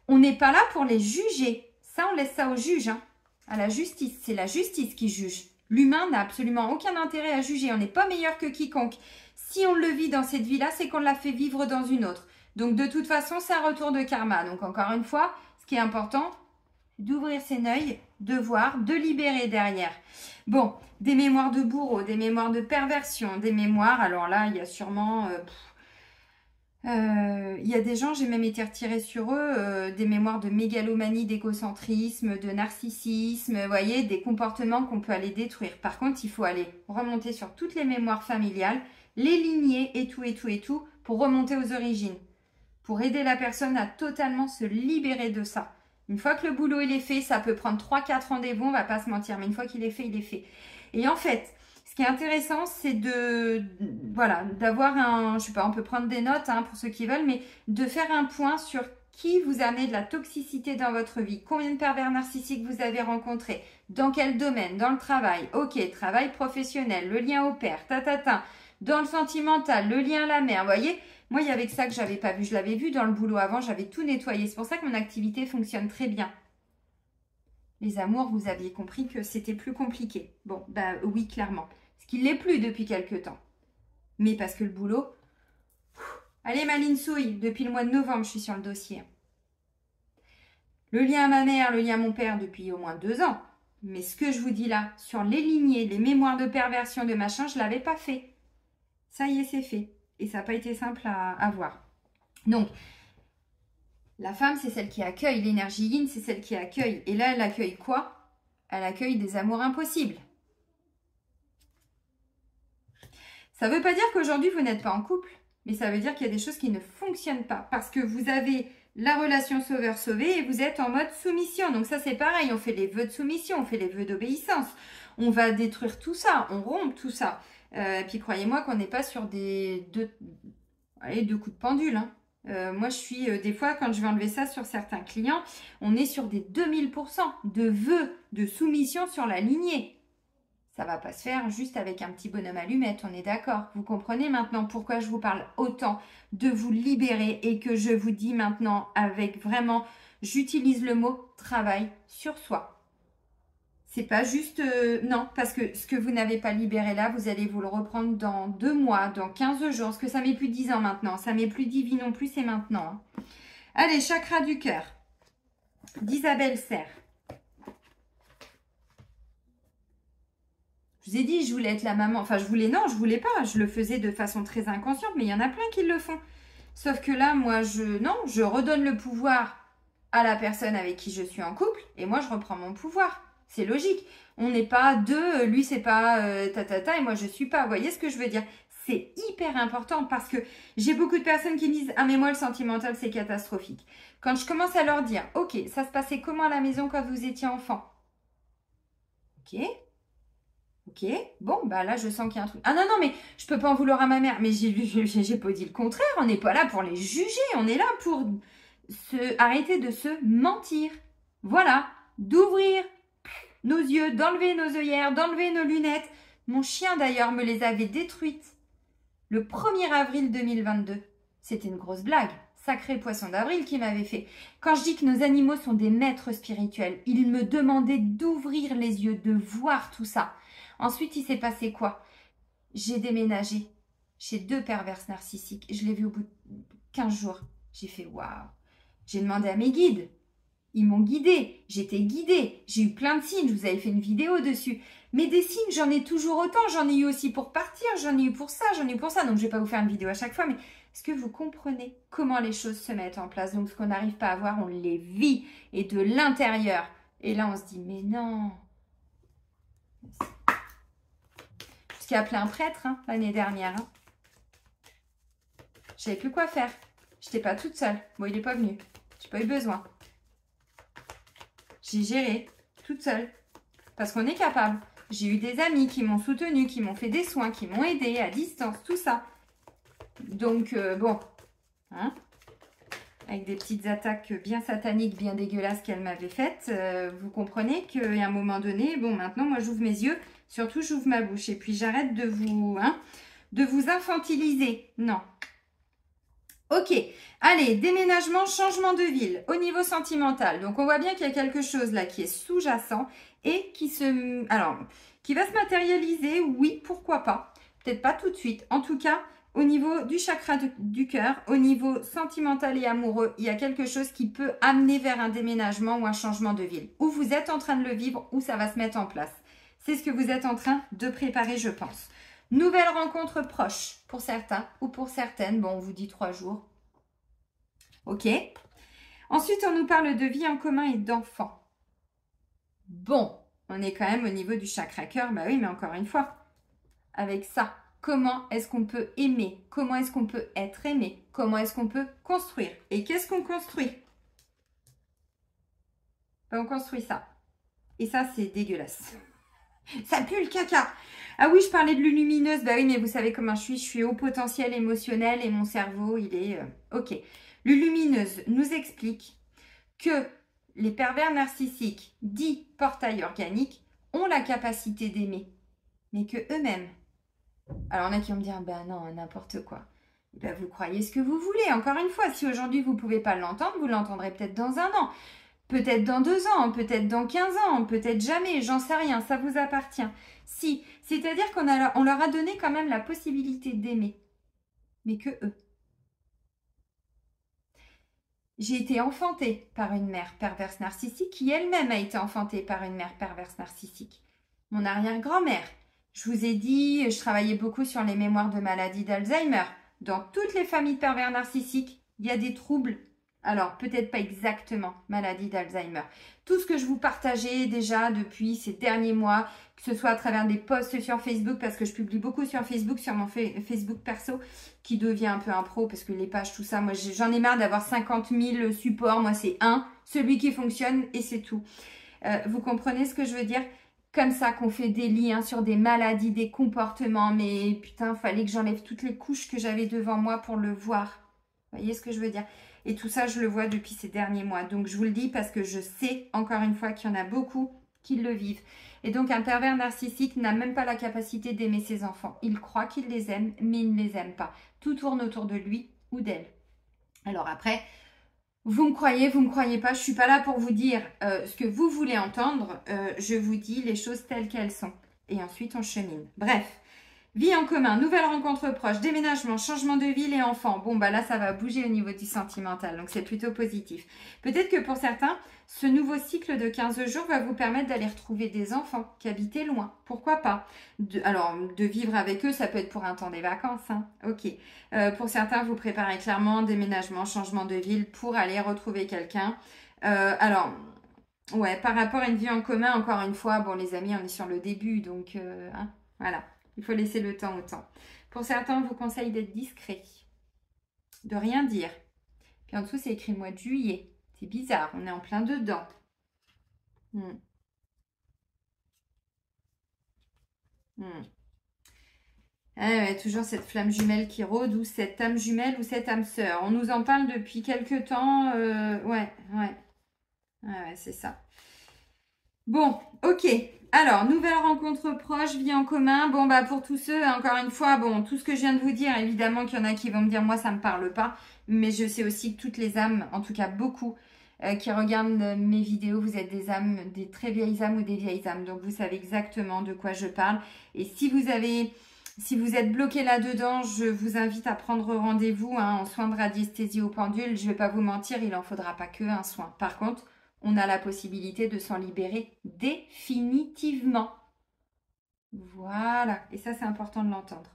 On n'est pas là pour les juger. Ça, on laisse ça au juge, hein, à la justice. C'est la justice qui juge. L'humain n'a absolument aucun intérêt à juger. On n'est pas meilleur que quiconque. Si on le vit dans cette vie-là, c'est qu'on l'a fait vivre dans une autre. Donc, de toute façon, c'est un retour de karma. Donc, encore une fois, ce qui est important, c'est d'ouvrir ses œils, de voir, de libérer derrière. Bon, des mémoires de bourreau, des mémoires de perversion, des mémoires, alors là, il y a sûrement... il y a des gens, j'ai même été retirée sur eux, des mémoires de mégalomanie, d'égocentrisme, de narcissisme, vous voyez, des comportements qu'on peut aller détruire. Par contre, il faut aller remonter sur toutes les mémoires familiales, les lignées et tout, pour remonter aux origines, pour aider la personne à totalement se libérer de ça. Une fois que le boulot il est fait, ça peut prendre 3-4 rendez-vous, on va pas se mentir, mais une fois qu'il est fait, il est fait. Et en fait, ce qui est intéressant, c'est voilà, d'avoir un, je sais pas, on peut prendre des notes hein, pour ceux qui veulent, mais de faire un point sur qui vous a amené de la toxicité dans votre vie, combien de pervers narcissiques vous avez rencontrés, dans quel domaine, dans le travail, ok, travail professionnel, le lien au père, dans le sentimental, le lien à la mère, vous voyez. Moi, il y avait que ça que j'avais pas vu, je l'avais vu dans le boulot avant, j'avais tout nettoyé, c'est pour ça que mon activité fonctionne très bien. Les amours, vous aviez compris que c'était plus compliqué. Bon, bah oui, clairement. Ce qui l'est plus depuis quelques temps. Mais parce que le boulot... Allez, ma linsouille, depuis le mois de novembre, je suis sur le dossier. Le lien à ma mère, le lien à mon père depuis au moins 2 ans. Mais ce que je vous dis là, sur les lignées, les mémoires de perversion, de machin, je ne l'avais pas fait. Ça y est, c'est fait. Et ça n'a pas été simple à voir. Donc, la femme, c'est celle qui accueille. L'énergie yin, c'est celle qui accueille. Et là, elle accueille quoi? Elle accueille des amours impossibles. Ça ne veut pas dire qu'aujourd'hui, vous n'êtes pas en couple. Mais ça veut dire qu'il y a des choses qui ne fonctionnent pas. Parce que vous avez la relation sauveur-sauvé et vous êtes en mode soumission. Donc ça, c'est pareil. On fait les vœux de soumission, on fait les vœux d'obéissance. On va détruire tout ça, on rompt tout ça. Et puis, croyez-moi qu'on n'est pas sur deux coups de pendule, hein. Moi, je suis, des fois, quand je vais enlever ça sur certains clients, on est sur des 2000% de vœux de soumission sur la lignée. Ça va pas se faire juste avec un petit bonhomme allumette, on est d'accord. Vous comprenez maintenant pourquoi je vous parle autant de vous libérer et que je vous dis maintenant avec vraiment, j'utilise le mot travail sur soi. C'est pas juste, non, parce que ce que vous n'avez pas libéré là, vous allez vous le reprendre dans 2 mois, dans 15 jours, parce que ça met plus 10 ans maintenant, ça met plus 10 vies non plus, c'est maintenant. Hein. Allez, chakra du cœur, d'Isabelle Serre. Je vous ai dit, je voulais être la maman, enfin je voulais pas, je le faisais de façon très inconsciente, mais il y en a plein qui le font. Sauf que là, moi, je redonne le pouvoir à la personne avec qui je suis en couple, et moi, je reprends mon pouvoir. C'est logique. On n'est pas deux, lui c'est pas et moi je suis pas. Vous voyez ce que je veux dire? C'est hyper important parce que j'ai beaucoup de personnes qui me disent « Ah mais moi le sentimental c'est catastrophique ». Quand je commence à leur dire « Ok, ça se passait comment à la maison quand vous étiez enfant ?» Ok, bon bah là je sens qu'il y a un truc. Ah non, mais je peux pas en vouloir à ma mère. Mais j'ai pas dit le contraire, on n'est pas là pour les juger, on est là pour arrêter de se mentir. Voilà, d'ouvrir nos yeux, d'enlever nos œillères, d'enlever nos lunettes. Mon chien d'ailleurs me les avait détruites le 1er avril 2022. C'était une grosse blague. Sacré poisson d'avril qui m'avait fait. Quand je dis que nos animaux sont des maîtres spirituels, ils me demandaient d'ouvrir les yeux, de voir tout ça. Ensuite, il s'est passé quoi? J'ai déménagé chez 2 perverses narcissiques. Je l'ai vu au bout de 15 jours. J'ai fait waouh. J'ai demandé à mes guides. Ils m'ont guidée, j'étais guidée, j'ai eu plein de signes, je vous avais fait une vidéo dessus. Mais des signes, j'en ai toujours autant, j'en ai eu aussi pour partir, j'en ai eu pour ça, j'en ai eu pour ça. Donc je ne vais pas vous faire une vidéo à chaque fois, mais est-ce que vous comprenez comment les choses se mettent en place? Donc ce qu'on n'arrive pas à voir, on les vit et de l'intérieur. Et là, on se dit, mais non. Jusqu'à appeler un prêtre l'année dernière. Je savais plus quoi faire. Je n'étais pas toute seule. Bon, il n'est pas venu. J'ai pas eu besoin. J'ai géré toute seule parce qu'on est capable. J'ai eu des amis qui m'ont soutenue, qui m'ont fait des soins, qui m'ont aidé à distance, tout ça. Donc, bon, avec des petites attaques bien sataniques, bien dégueulasses qu'elle m'avait faites, vous comprenez qu'à un moment donné, bon, maintenant, moi, j'ouvre mes yeux, surtout, j'ouvre ma bouche. Et puis, j'arrête de vous infantiliser. Non. Ok, allez, déménagement, changement de ville au niveau sentimental. Donc, on voit bien qu'il y a quelque chose là qui est sous-jacent et qui va se matérialiser, oui, pourquoi pas. Peut-être pas tout de suite. En tout cas, au niveau du chakra du cœur, au niveau sentimental et amoureux, il y a quelque chose qui peut amener vers un déménagement ou un changement de ville. Ou vous êtes en train de le vivre, ou ça va se mettre en place. C'est ce que vous êtes en train de préparer, je pense. Nouvelle rencontre proche pour certains ou pour certaines. Bon, on vous dit 3 jours. Ok. Ensuite, on nous parle de vie en commun et d'enfants. Bon, on est quand même au niveau du chakra cœur. Bah oui, mais encore une fois, avec ça, comment est-ce qu'on peut aimer? Comment est-ce qu'on peut être aimé? Comment est-ce qu'on peut construire? Et qu'est-ce qu'on construit? Ben, on construit ça. Et ça, c'est dégueulasse. Ça pue le caca. Ah oui, je parlais de lumineuse. Bah oui, mais vous savez comment je suis au potentiel émotionnel et mon cerveau, il est... ok. Lulumineuse nous explique que les pervers narcissiques, dits portails organiques, ont la capacité d'aimer, mais que eux-mêmes. Alors, on a qui vont me dire, ben non, n'importe quoi. Ben, vous croyez ce que vous voulez. Encore une fois, si aujourd'hui vous ne pouvez pas l'entendre, vous l'entendrez peut-être dans un an, peut-être dans 2 ans, peut-être dans 15 ans, peut-être jamais, j'en sais rien, ça vous appartient. Si, c'est-à-dire qu'on leur a donné quand même la possibilité d'aimer, mais que eux. J'ai été enfantée par une mère perverse narcissique qui elle-même a été enfantée par une mère perverse narcissique. Mon arrière-grand-mère. Je vous ai dit, je travaillais beaucoup sur les mémoires de maladie d'Alzheimer. Dans toutes les familles de pervers narcissiques, il y a des troubles. Alors, peut-être pas exactement maladie d'Alzheimer. Tout ce que je vous partageais déjà depuis ces derniers mois, que ce soit à travers des posts sur Facebook, parce que je publie beaucoup sur Facebook, sur mon Facebook perso, qui devient un peu un pro, parce que les pages, tout ça, moi j'en ai marre d'avoir 50 000 supports. Moi c'est celui qui fonctionne et c'est tout. Vous comprenez ce que je veux dire? Comme ça qu'on fait des liens sur des maladies, des comportements, mais putain, fallait que j'enlève toutes les couches que j'avais devant moi pour le voir. Vous voyez ce que je veux dire? Et tout ça, je le vois depuis ces derniers mois. Donc, je vous le dis parce que je sais, encore une fois, qu'il y en a beaucoup qui le vivent. Et donc, un pervers narcissique n'a même pas la capacité d'aimer ses enfants. Il croit qu'il les aime, mais il ne les aime pas. Tout tourne autour de lui ou d'elle. Alors après, vous me croyez pas, je suis pas là pour vous dire ce que vous voulez entendre. Je vous dis les choses telles qu'elles sont. Et ensuite, on chemine. Bref. Vie en commun, nouvelle rencontre proche, déménagement, changement de ville et enfants. Bon, bah là, ça va bouger au niveau du sentimental, donc c'est plutôt positif. Peut-être que pour certains, ce nouveau cycle de 15 jours va vous permettre d'aller retrouver des enfants qui habitaient loin. Pourquoi pas? Alors, de vivre avec eux, ça peut être pour un temps des vacances. Hein. Ok. Pour certains, vous préparez clairement déménagement, changement de ville pour aller retrouver quelqu'un. Alors, ouais, par rapport à une vie en commun, encore une fois, bon, les amis, on est sur le début, donc hein, voilà. Il faut laisser le temps au temps. Pour certains, on vous conseille d'être discret, de rien dire. Puis en dessous, c'est écrit mois de juillet. C'est bizarre, on est en plein dedans. Ah ouais, toujours cette flamme jumelle qui rôde, ou cette âme jumelle, ou cette âme sœur. On nous en parle depuis quelques temps. Ouais. Ouais, c'est ça. Bon, ok. Alors, nouvelle rencontre proche, vie en commun. Bon, bah pour tous ceux, encore une fois, bon, tout ce que je viens de vous dire, évidemment qu'il y en a qui vont me dire, moi, ça ne me parle pas. Mais je sais aussi que toutes les âmes, en tout cas beaucoup, qui regardent mes vidéos, vous êtes des âmes, des très vieilles âmes ou des vieilles âmes. Donc, vous savez exactement de quoi je parle. Et si vous êtes bloqué là-dedans, je vous invite à prendre rendez-vous en soins de radiesthésie au pendule. Je ne vais pas vous mentir, il n'en faudra pas que un soin. Par contre, on a la possibilité de s'en libérer définitivement. Voilà, et ça c'est important de l'entendre.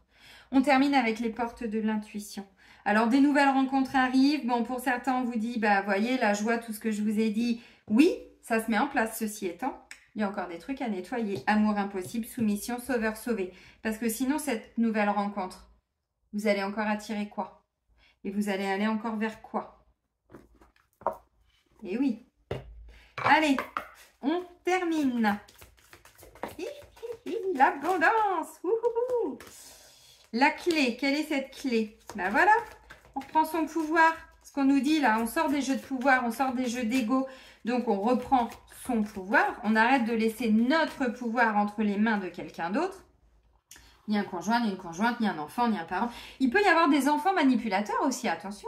On termine avec les portes de l'intuition. Alors des nouvelles rencontres arrivent. Bon, pour certains, on vous dit, bah voyez, la joie, tout ce que je vous ai dit, oui, ça se met en place. Ceci étant, il y a encore des trucs à nettoyer. Amour impossible, soumission, sauveur sauvé. Parce que sinon, cette nouvelle rencontre, vous allez encore attirer quoi? Et vous allez aller encore vers quoi? Et oui. Allez, on termine. L'abondance. La clé, quelle est cette clé? Ben voilà, on reprend son pouvoir. Ce qu'on nous dit là, on sort des jeux de pouvoir, on sort des jeux d'ego. Donc on reprend son pouvoir. On arrête de laisser notre pouvoir entre les mains de quelqu'un d'autre. Ni un conjoint, ni une conjointe, ni un enfant, ni un parent. Il peut y avoir des enfants manipulateurs aussi, attention.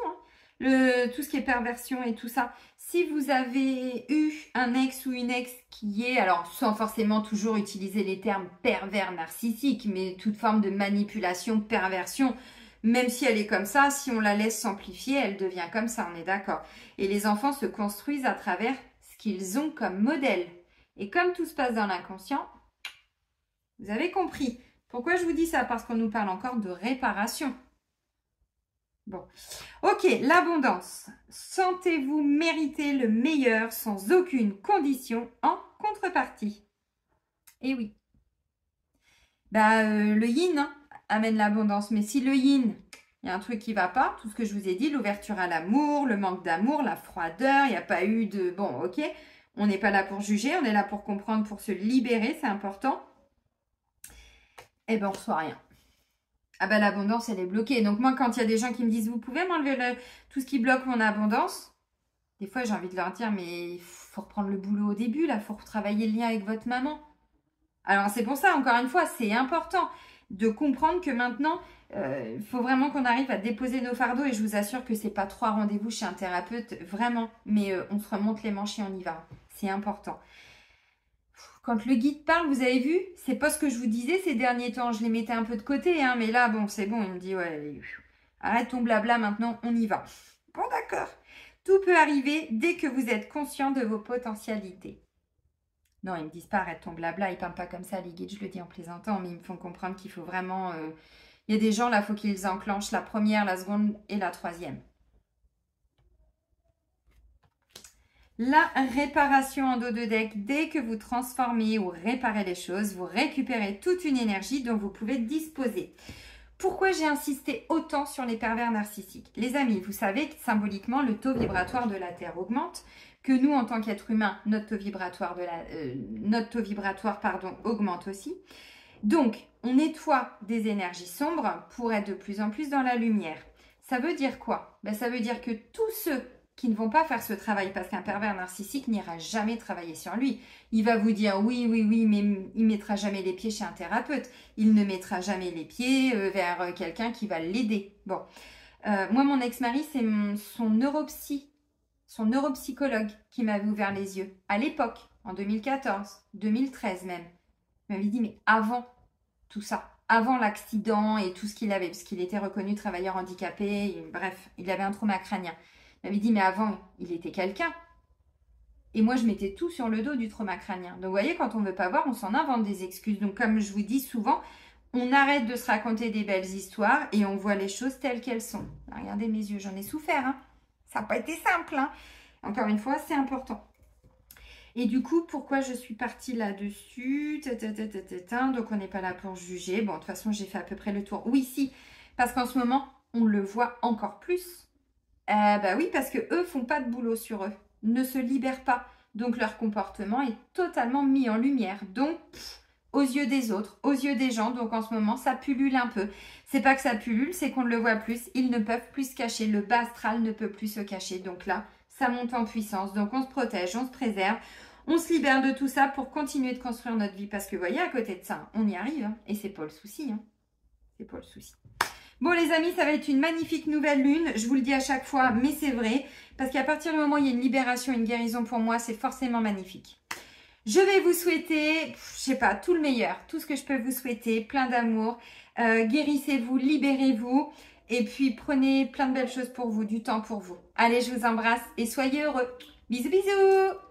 Tout ce qui est perversion et tout ça. Si vous avez eu un ex ou une ex qui est, alors sans forcément toujours utiliser les termes pervers narcissiques, mais toute forme de manipulation, perversion, même si elle est comme ça, si on la laisse s'amplifier, elle devient comme ça, on est d'accord. Et les enfants se construisent à travers ce qu'ils ont comme modèle. Et comme tout se passe dans l'inconscient, vous avez compris. Pourquoi je vous dis ça? Parce qu'on nous parle encore de réparation. Bon, ok, l'abondance. Sentez-vous mériter le meilleur sans aucune condition en contrepartie. Et oui. Le yin amène l'abondance. Mais si le yin, il y a un truc qui ne va pas, tout ce que je vous ai dit, l'ouverture à l'amour, le manque d'amour, la froideur, il n'y a pas eu de... Bon, ok, on n'est pas là pour juger, on est là pour comprendre, pour se libérer, c'est important. Eh bien, on ne reçoit rien. Ah bah l'abondance, elle est bloquée. Donc moi, quand il y a des gens qui me disent, vous pouvez m'enlever tout ce qui bloque mon abondance, des fois j'ai envie de leur dire, mais il faut reprendre le boulot au début, là, il faut retravailler le lien avec votre maman. Alors c'est pour ça, encore une fois, c'est important de comprendre que maintenant, il faut vraiment qu'on arrive à déposer nos fardeaux et je vous assure que c'est pas 3 rendez-vous chez un thérapeute, vraiment, mais on se remonte les manches et on y va. C'est important. Quand le guide parle, vous avez vu, c'est pas ce que je vous disais ces derniers temps, je les mettais un peu de côté, hein, mais là, bon, c'est bon, il me dit, ouais, arrête ton blabla maintenant, on y va. Bon, d'accord. Tout peut arriver dès que vous êtes conscient de vos potentialités. Non, ils me disent pas arrête ton blabla, ils parlent pas comme ça, les guides, je le dis en plaisantant, mais ils me font comprendre qu'il faut vraiment... Il y a des gens, là, il faut qu'ils enclenchent la première, la seconde et la troisième. La réparation en dos de deck, dès que vous transformez ou réparez les choses, vous récupérez toute une énergie dont vous pouvez disposer. Pourquoi j'ai insisté autant sur les pervers narcissiques? Les amis, vous savez que symboliquement, le taux vibratoire de la Terre augmente, que nous, en tant qu'êtres humains, notre taux vibratoire, augmente aussi. Donc, on nettoie des énergies sombres pour être de plus en plus dans la lumière. Ça veut dire quoi? Ça veut dire que tous ceux qui ne vont pas faire ce travail, parce qu'un pervers narcissique n'ira jamais travailler sur lui. Il va vous dire oui, mais il ne mettra jamais les pieds chez un thérapeute. Il ne mettra jamais les pieds vers quelqu'un qui va l'aider. Bon, moi, mon ex-mari, c'est son neuropsychologue qui m'avait ouvert les yeux. À l'époque, en 2014, 2013 même. Il m'avait dit, mais avant tout ça, avant l'accident et tout ce qu'il avait, parce qu'il était reconnu travailleur handicapé, bref, il avait un trauma crânien. Il m'avait dit, mais avant, il était quelqu'un. Et moi, je mettais tout sur le dos du trauma crânien. Donc, vous voyez, quand on ne veut pas voir, on s'en invente des excuses. Donc, comme je vous dis souvent, on arrête de se raconter des belles histoires et on voit les choses telles qu'elles sont. Regardez mes yeux, j'en ai souffert. Hein. Ça n'a pas été simple. Hein. Encore une fois, c'est important. Et du coup, pourquoi je suis partie là-dessus? Donc, on n'est pas là pour juger. Bon, de toute façon, j'ai fait à peu près le tour. Oui, si, parce qu'en ce moment, on le voit encore plus. Oui, parce que eux font pas de boulot sur eux, ne se libèrent pas. Donc, leur comportement est totalement mis en lumière. Donc, aux yeux des autres, aux yeux des gens. Donc, en ce moment, ça pullule un peu. C'est pas que ça pullule, c'est qu'on ne le voit plus. Ils ne peuvent plus se cacher. Le bas astral ne peut plus se cacher. Donc là, ça monte en puissance. Donc, on se protège, on se préserve. On se libère de tout ça pour continuer de construire notre vie. Parce que, vous voyez, à côté de ça, on y arrive. Hein, et c'est pas le souci. Hein. C'est pas le souci. Bon les amis, ça va être une magnifique nouvelle lune. Je vous le dis à chaque fois, mais c'est vrai. Parce qu'à partir du moment où il y a une libération, une guérison pour moi, c'est forcément magnifique. Je vais vous souhaiter, je sais pas, tout le meilleur. Tout ce que je peux vous souhaiter. Plein d'amour. Guérissez-vous, libérez-vous. Et puis prenez plein de belles choses pour vous, du temps pour vous. Allez, je vous embrasse et soyez heureux. Bisous, bisous!